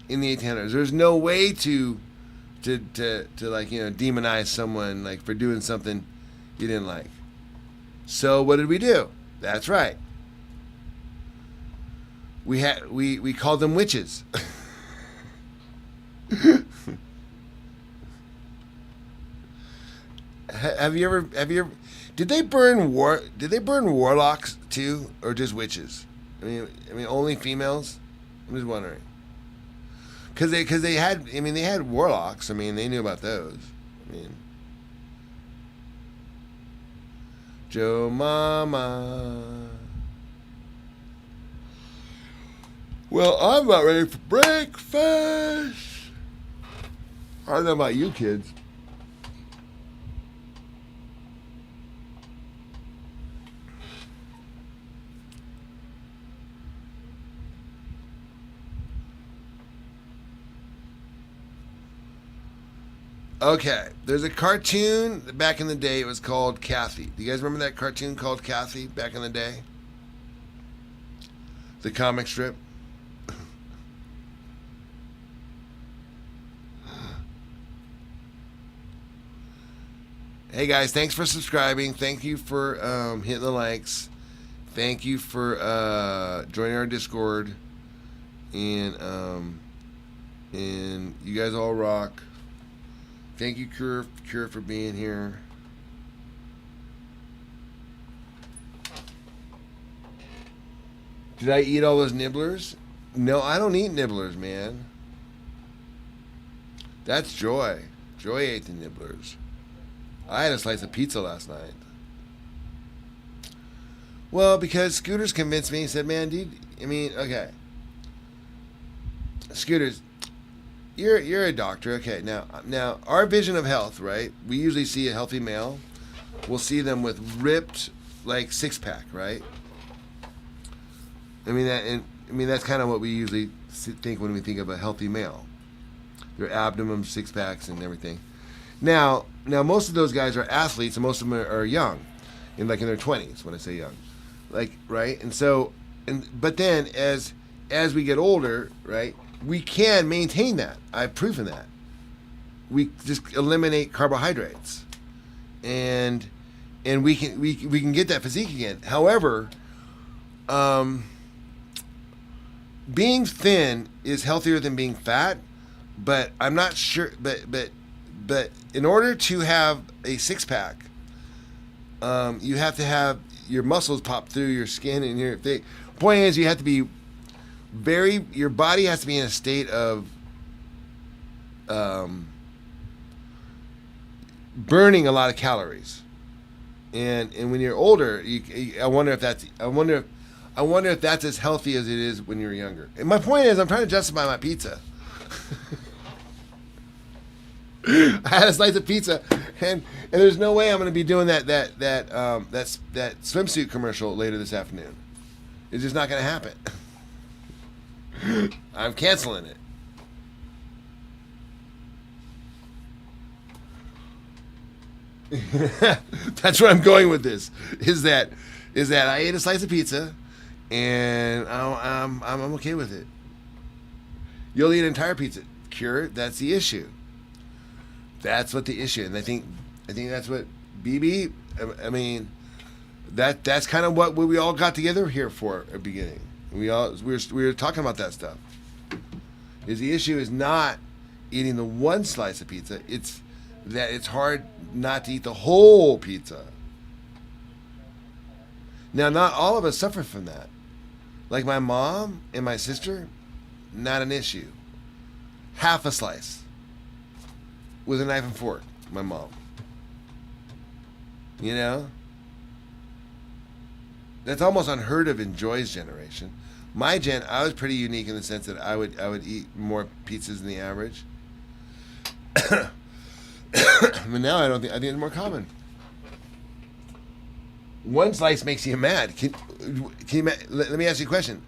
in the 1800s. There's no way to like, you know, demonize someone like for doing something you didn't like. So what did we do? That's right. We called them witches. Have you ever did they burn warlocks too, or just witches? I mean only females? I'm just wondering. Cuz they had warlocks. I mean, they knew about those. I mean, Joe Mama. Well, I'm about ready for breakfast. I don't know about you kids. Okay, there's a cartoon back in the day. It was called Kathy. Do you guys remember that cartoon called Kathy back in the day? The comic strip. Hey guys, thanks for subscribing. Thank you for hitting the likes. Thank you for joining our Discord. And you guys all rock. Thank you, Cure, for being here. Did I eat all those nibblers? No, I don't eat nibblers, man. That's Joy. Joy ate the nibblers. I had a slice of pizza last night. Well, because Scooters convinced me. He said, man, dude, I mean, okay. Scooters, you're a doctor. Okay, now our vision of health, right? We usually see a healthy male. We'll see them with ripped, like, six-pack, right? I mean, that's kind of what we usually think when we think of a healthy male. Their abdomen, six-packs, and everything. Now, most of those guys are athletes, and most of them are young, in their 20s. When I say young, like, right? And so, but then as we get older, right, we can maintain that. I've proven that. We just eliminate carbohydrates, and we can get that physique again. However, being thin is healthier than being fat, but I'm not sure. But in order to have a six-pack, you have to have your muscles pop through your skin and your thing. Point is, you have to be your body has to be in a state of burning a lot of calories. And when you're older, I wonder I wonder if that's as healthy as it is when you're younger. And my point is, I'm trying to justify my pizza. I had a slice of pizza, and there's no way I'm going to be doing that swimsuit commercial later this afternoon. It's just not going to happen. I'm canceling it. That's where I'm going with this. Is that I ate a slice of pizza, and I'm okay with it. You'll eat an entire pizza. Cure. That's the issue. That's what the issue. And I think that's what BB. I mean, that's kind of what we all got together here for at the beginning. We were talking about that stuff. Is the issue is not eating the one slice of pizza. It's that it's hard not to eat the whole pizza. Now, not all of us suffer from that. Like my mom and my sister, not an issue. Half a slice with a knife and fork, my mom. You know? That's almost unheard of in Joy's generation. My gen, I was pretty unique in the sense that I would eat more pizzas than the average. But now I think it's more common. One slice makes you mad. Can you? Let me ask you a question.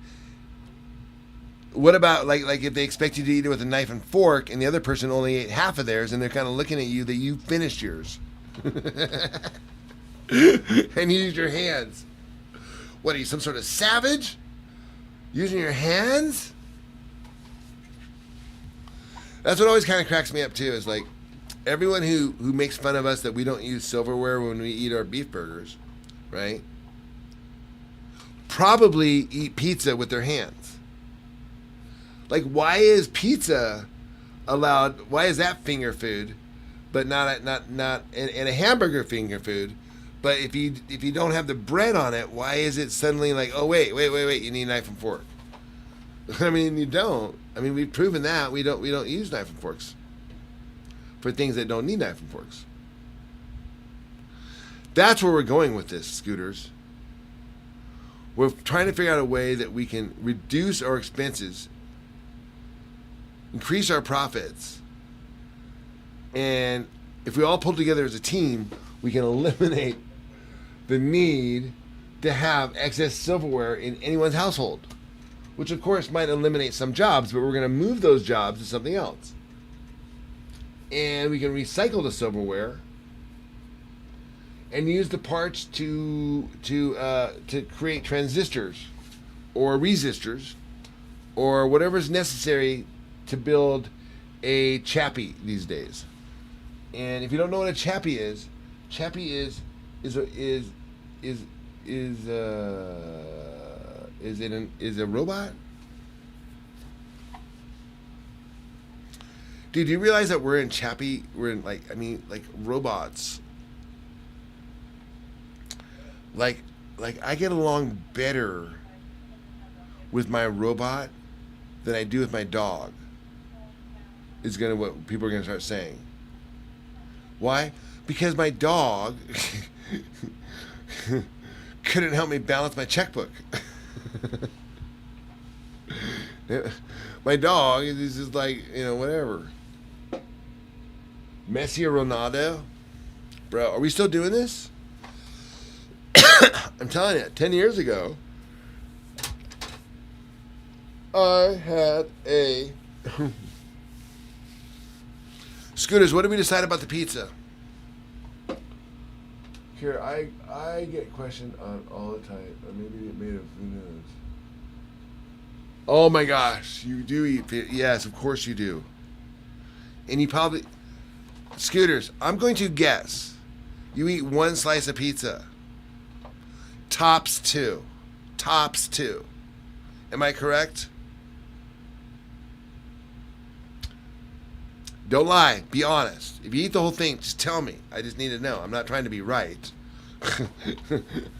What about like if they expect you to eat it with a knife and fork, and the other person only ate half of theirs, and they're kind of looking at you that you finished yours, and you used your hands? What are you, some sort of savage? Using your hands? That's what always kind of cracks me up too. Is like everyone who makes fun of us that we don't use silverware when we eat our beef burgers, right? Probably eat pizza with their hands. Like, why is pizza allowed? Why is that finger food, but not and a hamburger finger food? But if you don't have the bread on it, why is it suddenly like, oh wait, you need a knife and fork? I mean, you don't. I mean, we've proven that we don't use knife and forks for things that don't need knife and forks. That's where we're going with this, Scooters. We're trying to figure out a way that we can reduce our expenses, increase our profits, and if we all pull together as a team, we can eliminate the need to have excess silverware in anyone's household, which of course might eliminate some jobs, but we're going to move those jobs to something else. And we can recycle the silverware and use the parts to create transistors or resistors or whatever's necessary to build a chappy these days. And if you don't know what a chappy is a robot? Dude, do you realize that we're in chappy? We're in like robots. Like I get along better with my robot than I do with my dog. Is what people are gonna start saying. Why? Because my dog couldn't help me balance my checkbook. My dog is just like, whatever. Messi or Ronaldo? Bro, are we still doing this? I'm telling you, 10 years ago, I had a... Scooters, what did we decide about the pizza? Here, I get questioned on all the time. Or maybe it made of, who knows? Oh my gosh, you do eat pizza. Yes, of course you do. And you probably... Scooters, I'm going to guess you eat one slice of pizza. Tops two. Am I correct? Don't lie. Be honest. If you eat the whole thing, just tell me. I just need to know. I'm not trying to be right.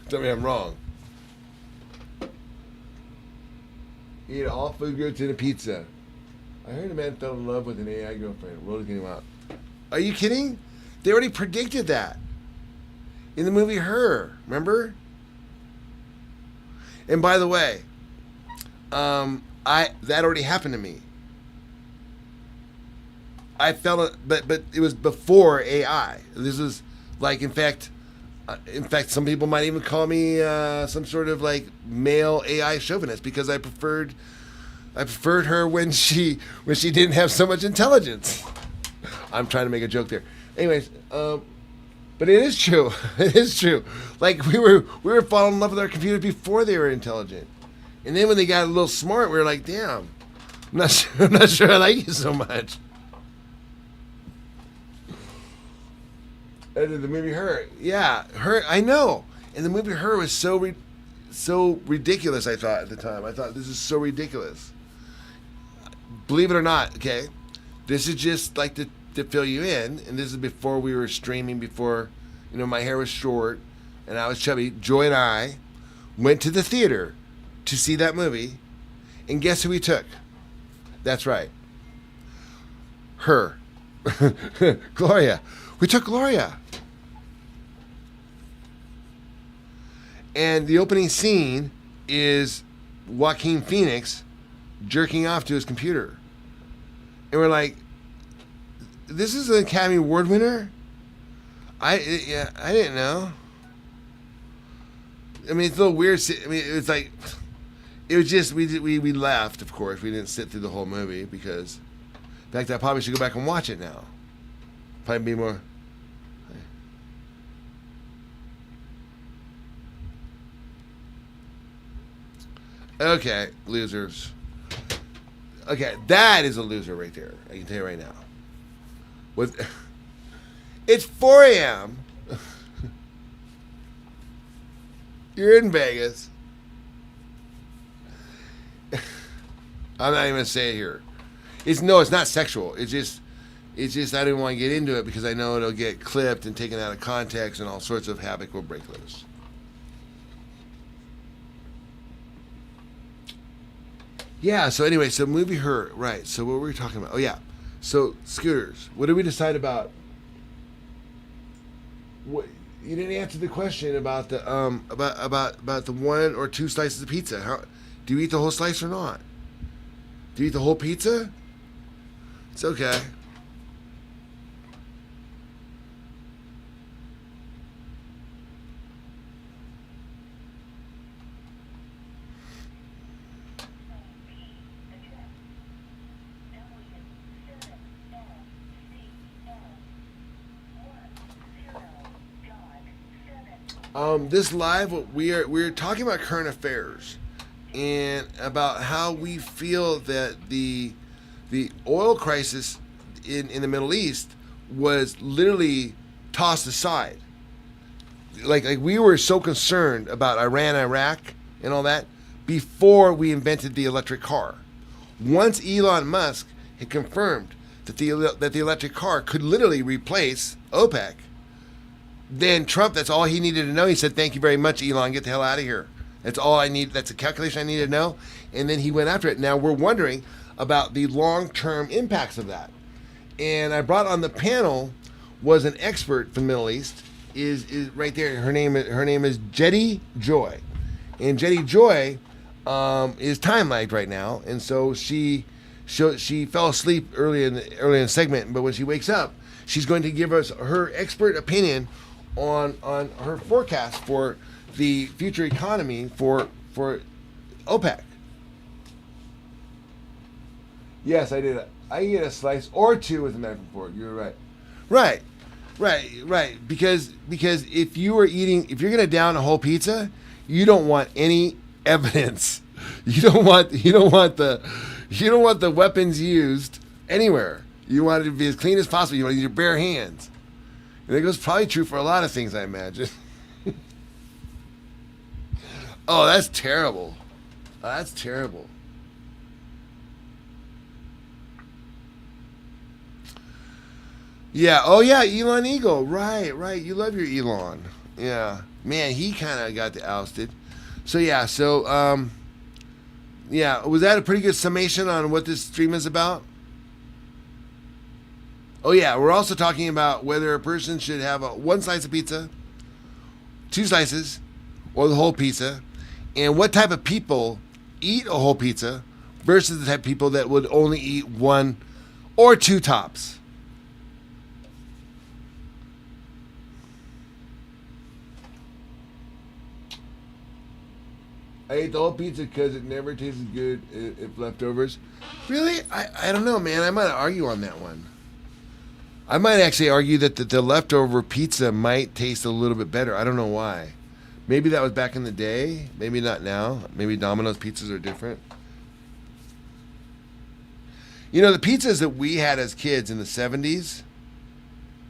Tell me I'm wrong. Eat all food groups in a pizza. I heard a man fell in love with an AI girlfriend. World is getting out. Are you kidding? They already predicted that in the movie Her. Remember? And by the way, that already happened to me. I felt it, but it was before AI. This was like, in fact, some people might even call me some sort of like male AI chauvinist because I preferred her when she didn't have so much intelligence. I'm trying to make a joke there. Anyways, but it is true. It is true. Like we were falling in love with our computers before they were intelligent, and then when they got a little smart, we were like, damn, I'm not sure I like you so much. And the movie Her, yeah, Her, I know. And the movie Her was so ridiculous. I thought at the time, this is so ridiculous. Believe it or not, okay, this is just like to fill you in. And this is before we were streaming. Before, my hair was short and I was chubby. Joy and I went to the theater to see that movie, and guess who we took? That's right, Her, Gloria. We took Gloria. And the opening scene is Joaquin Phoenix jerking off to his computer. And we're like, this is an Academy Award winner? I didn't know. I mean, it's a little weird. I mean, it was just, we laughed, of course. We didn't sit through the whole movie because, in fact, I probably should go back and watch it now. Probably be more. Okay, losers. Okay, that is a loser right there. I can tell you right now. It's 4 a.m. You're in Vegas. I'm not even gonna say it here. It's not sexual. It's just I didn't want to get into it because I know it'll get clipped and taken out of context and all sorts of havoc will break loose. Yeah, so anyway, so movie Her, right. So what were we talking about? Oh yeah. So scooters. What did we decide about? What, you didn't answer the question about the about the 1 or 2 slices of pizza. Do you eat the whole slice or not? Do you eat the whole pizza? It's okay. This live, we're talking about current affairs and about how we feel that the oil crisis in the Middle East was literally tossed aside. Like we were so concerned about Iran, Iraq, and all that before we invented the electric car. Once Elon Musk had confirmed that the electric car could literally replace OPEC, then Trump, that's all he needed to know. He said, thank you very much, Elon. Get the hell out of here. That's all I need. That's a calculation I need to know. And then he went after it. Now we're wondering about the long-term impacts of that. And I brought on the panel was an expert from the Middle East. Is right there. Her name is Jetty Joy. And Jetty Joy is time-lagged right now. And so she fell asleep early in the segment. But when she wakes up, she's going to give us her expert opinion on her forecast for the future economy for OPEC. Yes, I did. I eat a slice or 2 with a knife and fork. You're right. Right. Because if you're going to down a whole pizza, you don't want any evidence. You don't want the weapons used anywhere. You want it to be as clean as possible. You want to use your bare hands. And it goes probably true for a lot of things, I imagine. Oh, that's terrible. That's terrible. Yeah. Oh, yeah. Elon Eagle. Right. You love your Elon. Yeah. Man, he kind of got ousted. So, yeah. Yeah. Was that a pretty good summation on what this stream is about? Oh, yeah. We're also talking about whether a person should have 1 slice of pizza, 2 slices, or the whole pizza. and what type of people eat a whole pizza versus the type of people that would only eat one or two tops. I ate the whole pizza because it never tastes good if leftovers. Really? I don't know, man. I might argue on that one. I might actually argue that the leftover pizza might taste a little bit better. I don't know why. Maybe that was back in the day. Maybe not now. Maybe Domino's pizzas are different. You know, the pizzas that we had as kids in the 70s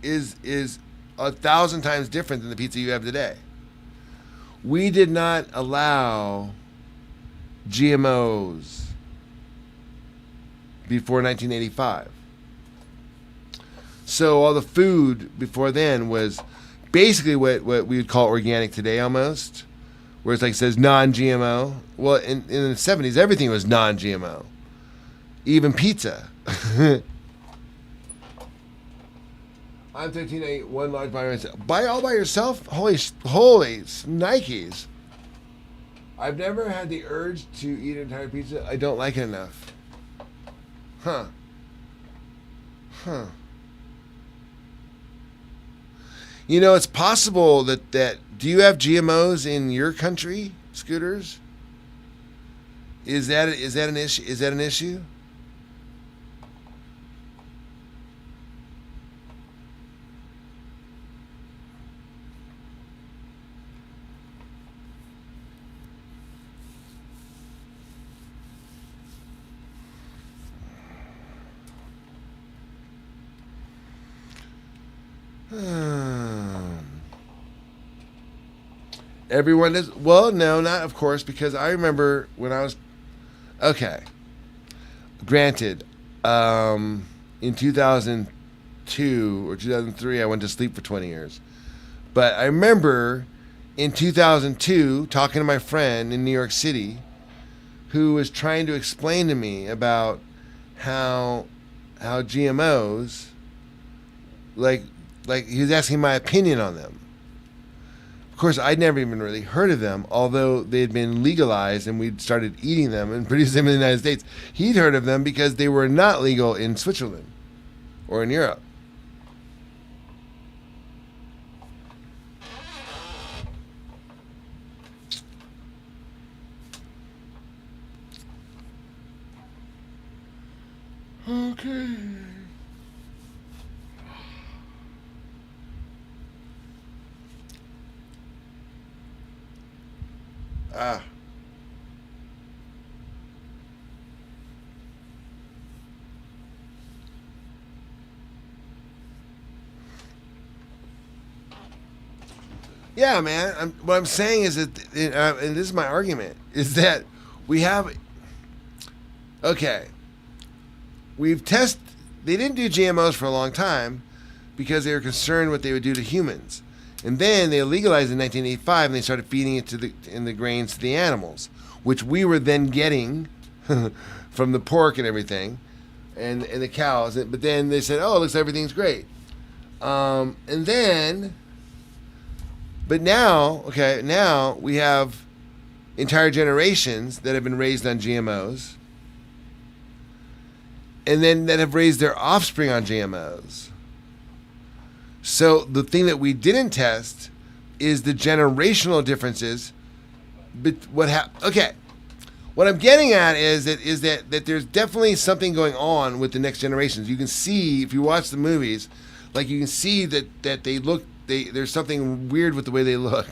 is 1,000 times different than the pizza you have today. We did not allow GMOs before 1985. So all the food before then was basically what we would call organic today almost, where it's like it says non-GMO. Well, in the 70s, everything was non-GMO, even pizza. I'm 13. I ate one large by myself. All by yourself? Holy Nikes! I've never had the urge to eat an entire pizza. I don't like it enough. Huh. You know, it's possible that do you have GMOs in your country, Scooters? Is that an issue? Is that an issue? Everyone is, well, no, not of course, because I remember when I was, okay, granted, in 2002 or 2003, I went to sleep for 20 years. But I remember in 2002 talking to my friend in New York City who was trying to explain to me about how GMOs, like he was asking my opinion on them. Of course, I'd never even really heard of them, although they had been legalized and we'd started eating them and producing them in the United States. He'd heard of them because they were not legal in Switzerland or in Europe. Okay. Yeah, man. What I'm saying is that, and this is my argument, is that we have. Okay. They didn't do GMOs for a long time because they were concerned what they would do to humans. And then they legalized in 1985 and they started feeding it in the grains to the animals, which we were then getting from the pork and everything and the cows. But then they said, oh, it looks like everything's great. But now we have entire generations that have been raised on GMOs and then that have raised their offspring on GMOs. So the thing that we didn't test is the generational differences. But what I'm getting at is that there's definitely something going on with the next generations. You can see if you watch the movies, like you can see that they look. There's something weird with the way they look.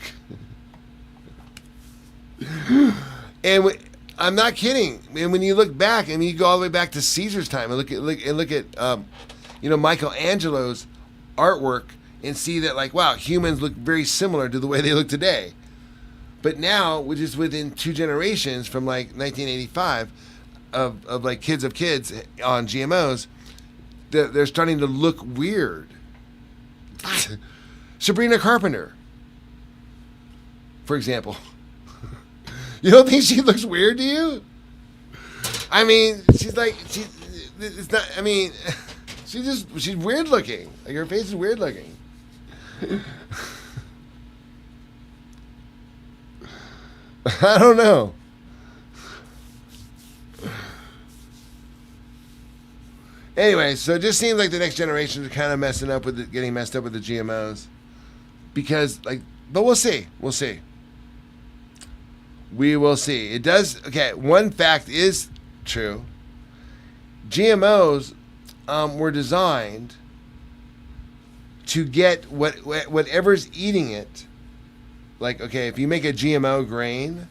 And I'm not kidding. And when you look back, and you go all the way back to Caesar's time, and look at Michelangelo's artwork, and see that, like, wow, humans look very similar to the way they look today. But now, which is within 2 generations from like 1985, of like kids of kids on GMOs, they're starting to look weird. Sabrina Carpenter, for example. You don't think she looks weird to you? I mean, she's weird looking. Like, her face is weird looking. I don't know. Anyway, so it just seems like the next generations are kind of getting messed up with the GMOs, because but we'll see. We'll see. We will see. It does. Okay, one fact is true. GMOs were designed to get whatever's eating it. Like, okay, if you make a GMO grain,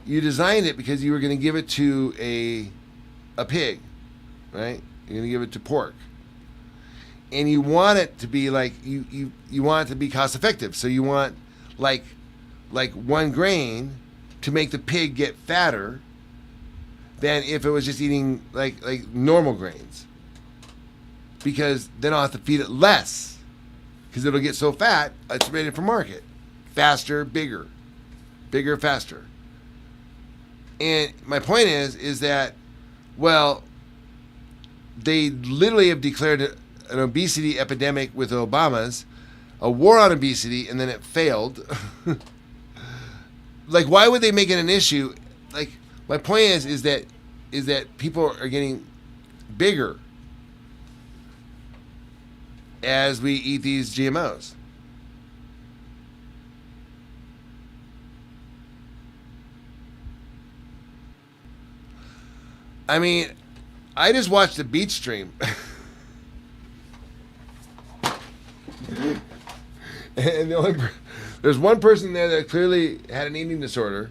you designed it because you were going to give it to a pig, right? You're going to give it to pork. And you want it to be like, you want it to be cost effective. So you want like one grain to make the pig get fatter than if it was just eating like normal grains. Because then I'll have to feed it less, because it'll get so fat, it's ready for market. Faster, bigger, faster. And my point is that, well, they literally have declared an obesity epidemic with Obama's, a war on obesity, and then it failed. Like, why would they make it an issue? Like, my point is that people are getting bigger as we eat these GMOs. I mean, I just watched the beach stream. And there's one person there that clearly had an eating disorder.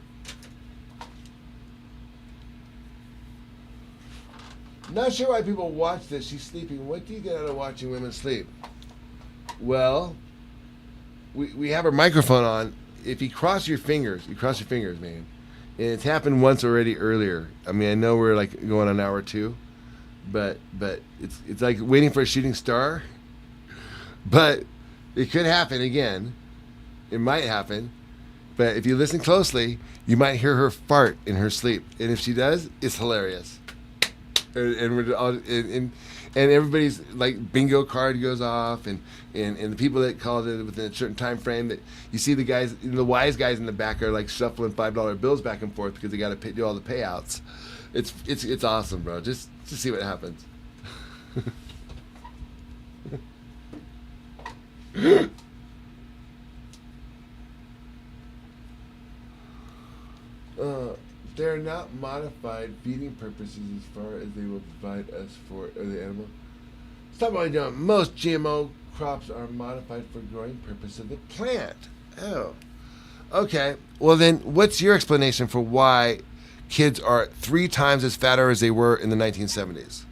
Not sure why people watch this. She's sleeping. What do you get out of watching women sleep? Well, we have our microphone on. If you cross your fingers, man. And it's happened once already earlier. I mean, I know we're like going on hour 2, but it's like waiting for a shooting star. But it could happen again. It might happen. But if you listen closely, you might hear her fart in her sleep. And if she does, it's hilarious. And we're all, and everybody's like bingo card goes off, and the people that called it within a certain time frame, that you see the guys, the wise guys in the back are like shuffling $5 bills back and forth because they got to do all the payouts. It's awesome, bro. Just see what happens. They're not modified feeding purposes as far as they will provide us for the animal. Stop what I'm doing. Most GMO crops are modified for growing purpose of the plant. Oh. Okay. Well then, what's your explanation for why kids are 3 times as fatter as they were in the 1970s?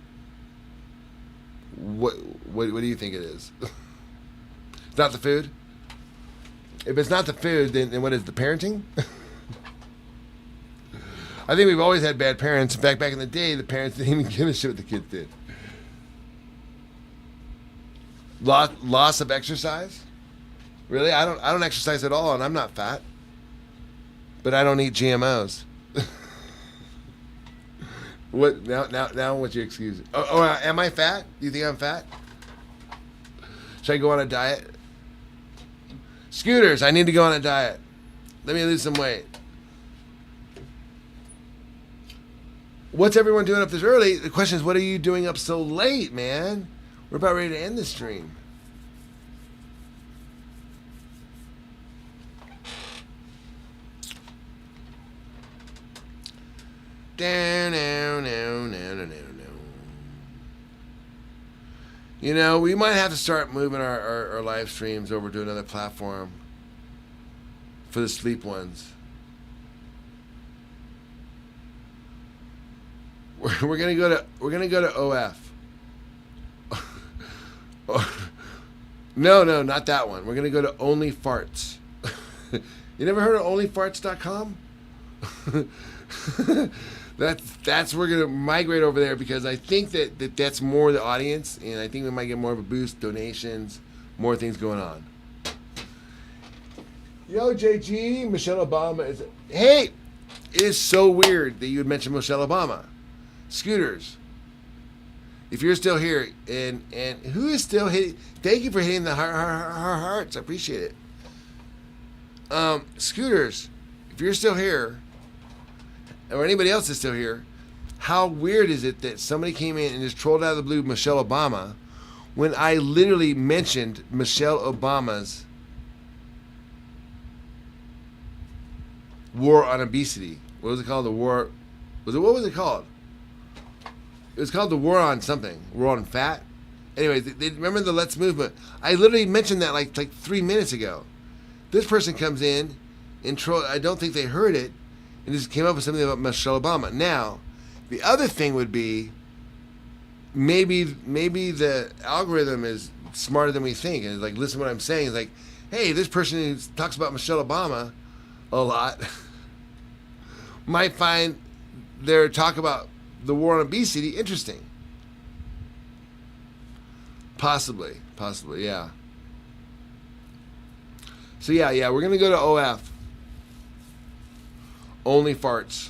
What do you think it is? It's not the food? If it's not the food, then what is the parenting? I think we've always had bad parents. In fact, back in the day, the parents didn't even give a shit what the kids did. Loss of exercise? Really? I don't exercise at all, and I'm not fat. But I don't eat GMOs. What now? What's your excuse? Oh, am I fat? Do you think I'm fat? Should I go on a diet? Scooters, I need to go on a diet. Let me lose some weight. What's everyone doing up this early? The question is, what are you doing up so late, man? We're about ready to end the stream. You know, we might have to start moving our live streams over to another platform for the sleep ones. We're gonna go to OF. No, not that one. We're gonna go to Only Farts. You never heard of OnlyFarts.com? That's we're gonna migrate over there, because I think that's more the audience, and I think we might get more of a boost, donations, more things going on. Yo, JG, Michelle Obama is. Hey, it is so weird that you would mention Michelle Obama. Scooters, if you're still here, and who is still hitting, thank you for hitting the hearts. I appreciate it. Scooters, if you're still here, or anybody else is still here, how weird is it that somebody came in and just trolled out of the blue Michelle Obama when I literally mentioned Michelle Obama's war on obesity? What was it called? What was it called? It was called the war on something. War on fat. Anyways, they remember the Let's movement. I literally mentioned that like 3 minutes ago. This person comes in and troll. I don't think they heard it, and just came up with something about Michelle Obama. Now, the other thing would be maybe the algorithm is smarter than we think, and like, listen to what I'm saying. It's like, hey, this person who talks about Michelle Obama a lot might find their talk about the war on obesity interesting. Possibly, yeah. So yeah, we're gonna go to OF. Only farts.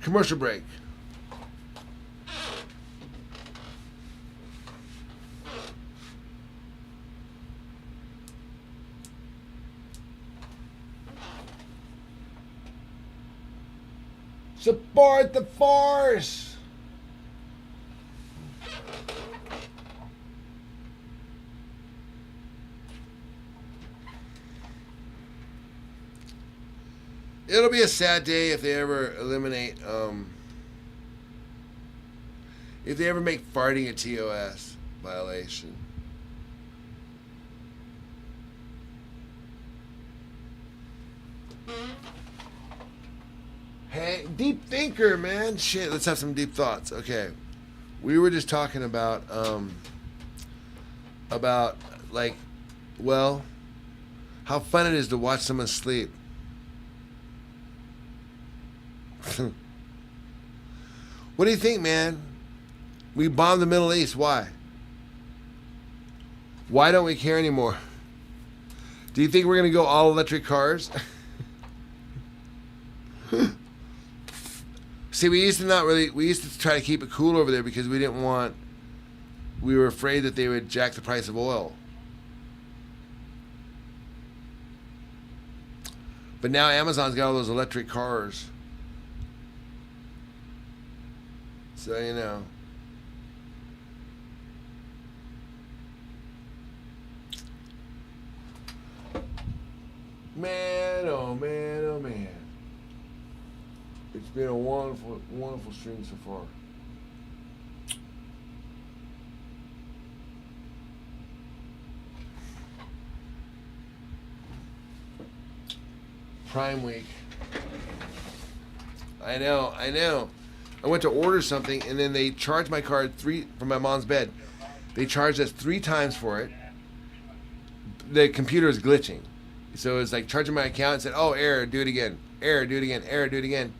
Commercial break. Support the force. It'll be a sad day if they ever eliminate, if they ever make farting a TOS violation. Hey, deep thinker, man. Shit, let's have some deep thoughts. Okay. We were just talking about like, well, how fun it is to watch someone sleep. What do you think, man? We bombed the Middle East. Why? Why don't we care anymore? Do you think we're going to go all electric cars? See, we used to try to keep it cool over there because we were afraid that they would jack the price of oil. But now Amazon's got all those electric cars. So, you know. Man, oh man, oh man. It's been a wonderful, wonderful stream so far. Prime Week. I know. I went to order something and then they charged my card from my mom's bed. They charged us 3 times for it. The computer is glitching. So it was like charging my account and said, oh, error, do it again. Error, do it again. Error, do it again.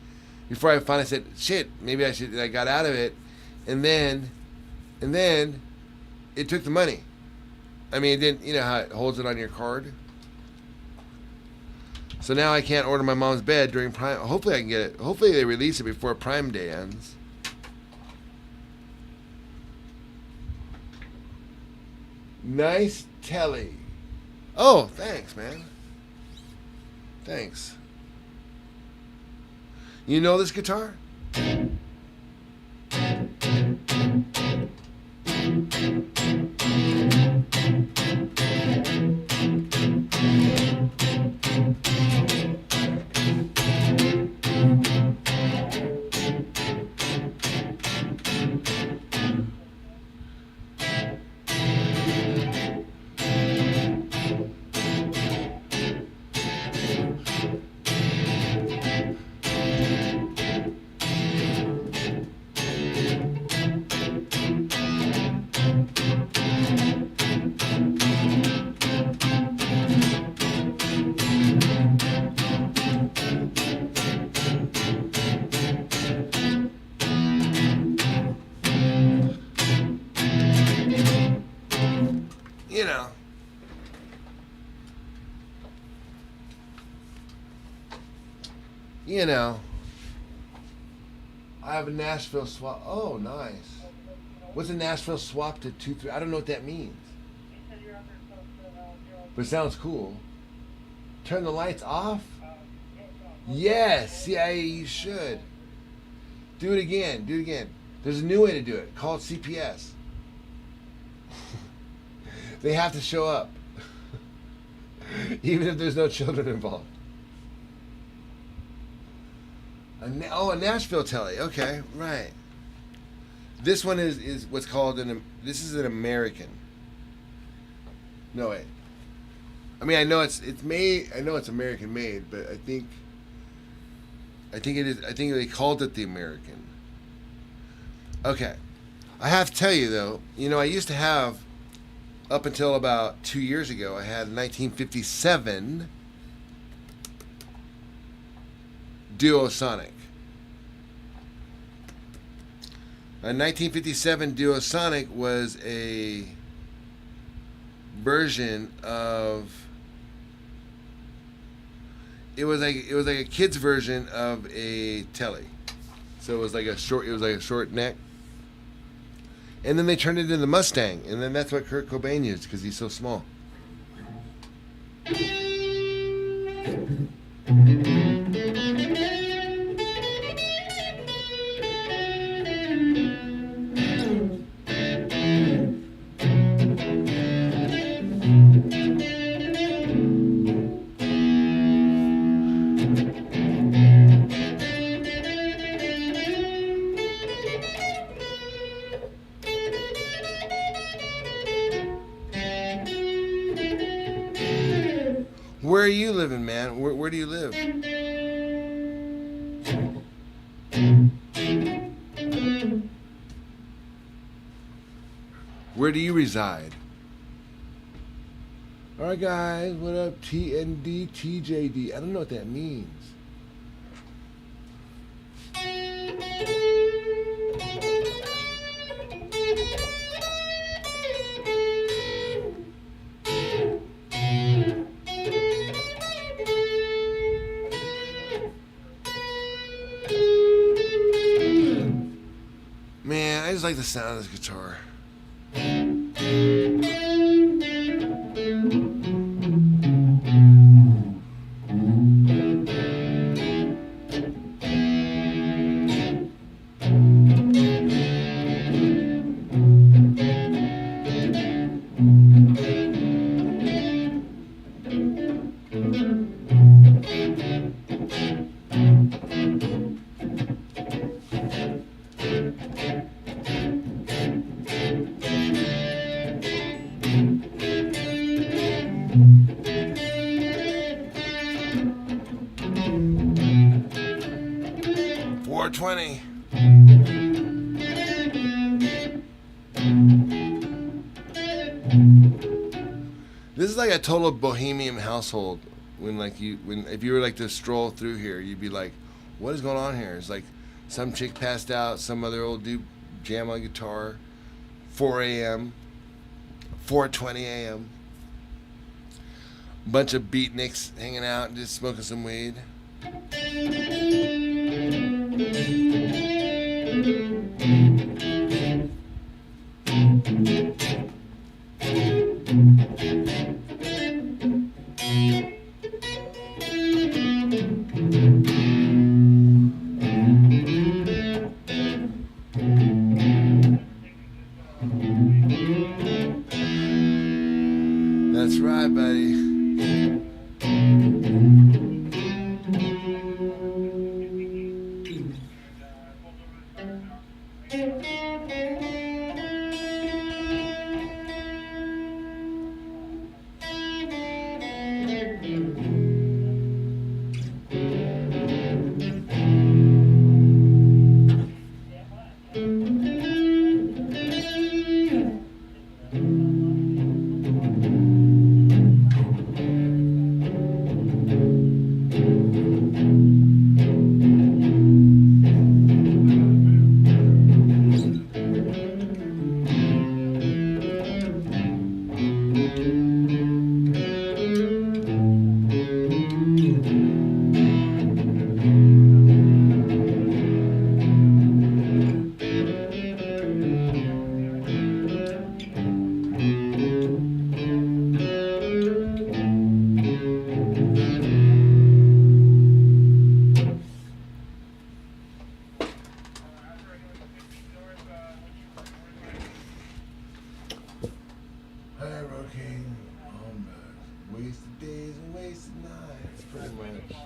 Before I finally said, shit, maybe I got out of it. And then it took the money. I mean, it didn't, you know how it holds it on your card? So now I can't order my mom's bed during Prime. Hopefully I can get it. Hopefully they release it before Prime Day ends. Nice telly. Oh, thanks, man. Thanks. You know this guitar? I have a Nashville swap. Oh, nice. What's a Nashville swap to 2-3? I don't know what that means. But it sounds cool. Turn the lights off? Yes. Yeah, you should. Do it again. Do it again. There's a new way to do it. Call it CPS. They have to show up. Even if there's no children involved. A Nashville telly. Okay, right. This one is what's called this is an American. No, wait. I mean, I know it's made. I know it's American made, but I think it is. I think they called it the American. Okay, I have to tell you though. You know, I used to have, up until about 2 years ago, I had a 1957 Duosonic. A 1957 Duosonic was a version of. It was like a kid's version of a telly, so it was like a short neck, and then they turned it into the Mustang, and then that's what Kurt Cobain used because he's so small. Where are you living, man? Where do you live? Where do you reside? Alright guys, what up? TND, TJD. I don't know what that means. Man, I just like the sound of this guitar. .420. This is like a total bohemian household. If you were like to stroll through here, you'd be like, what is going on here? It's like some chick passed out, some other old dude jam on guitar, 4 a.m., 4:20 a.m. Bunch of beatniks hanging out and just smoking some weed. That's right, buddy. days and wasted nights, pretty much.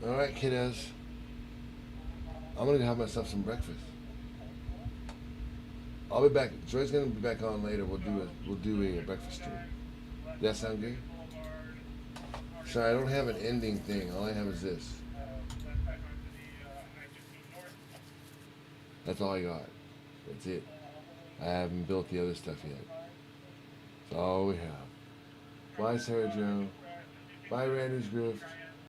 Alright, kiddos. I'm gonna go have myself some breakfast. I'll be back. Joy's gonna be back on later. We'll do a breakfast stream. Does that sound good? Sorry, I don't have an ending thing. All I have is this. That's all I got. That's it. I haven't built the other stuff yet. That's all we have. Bye, Sarah Joe. Bye, Randy's Grift.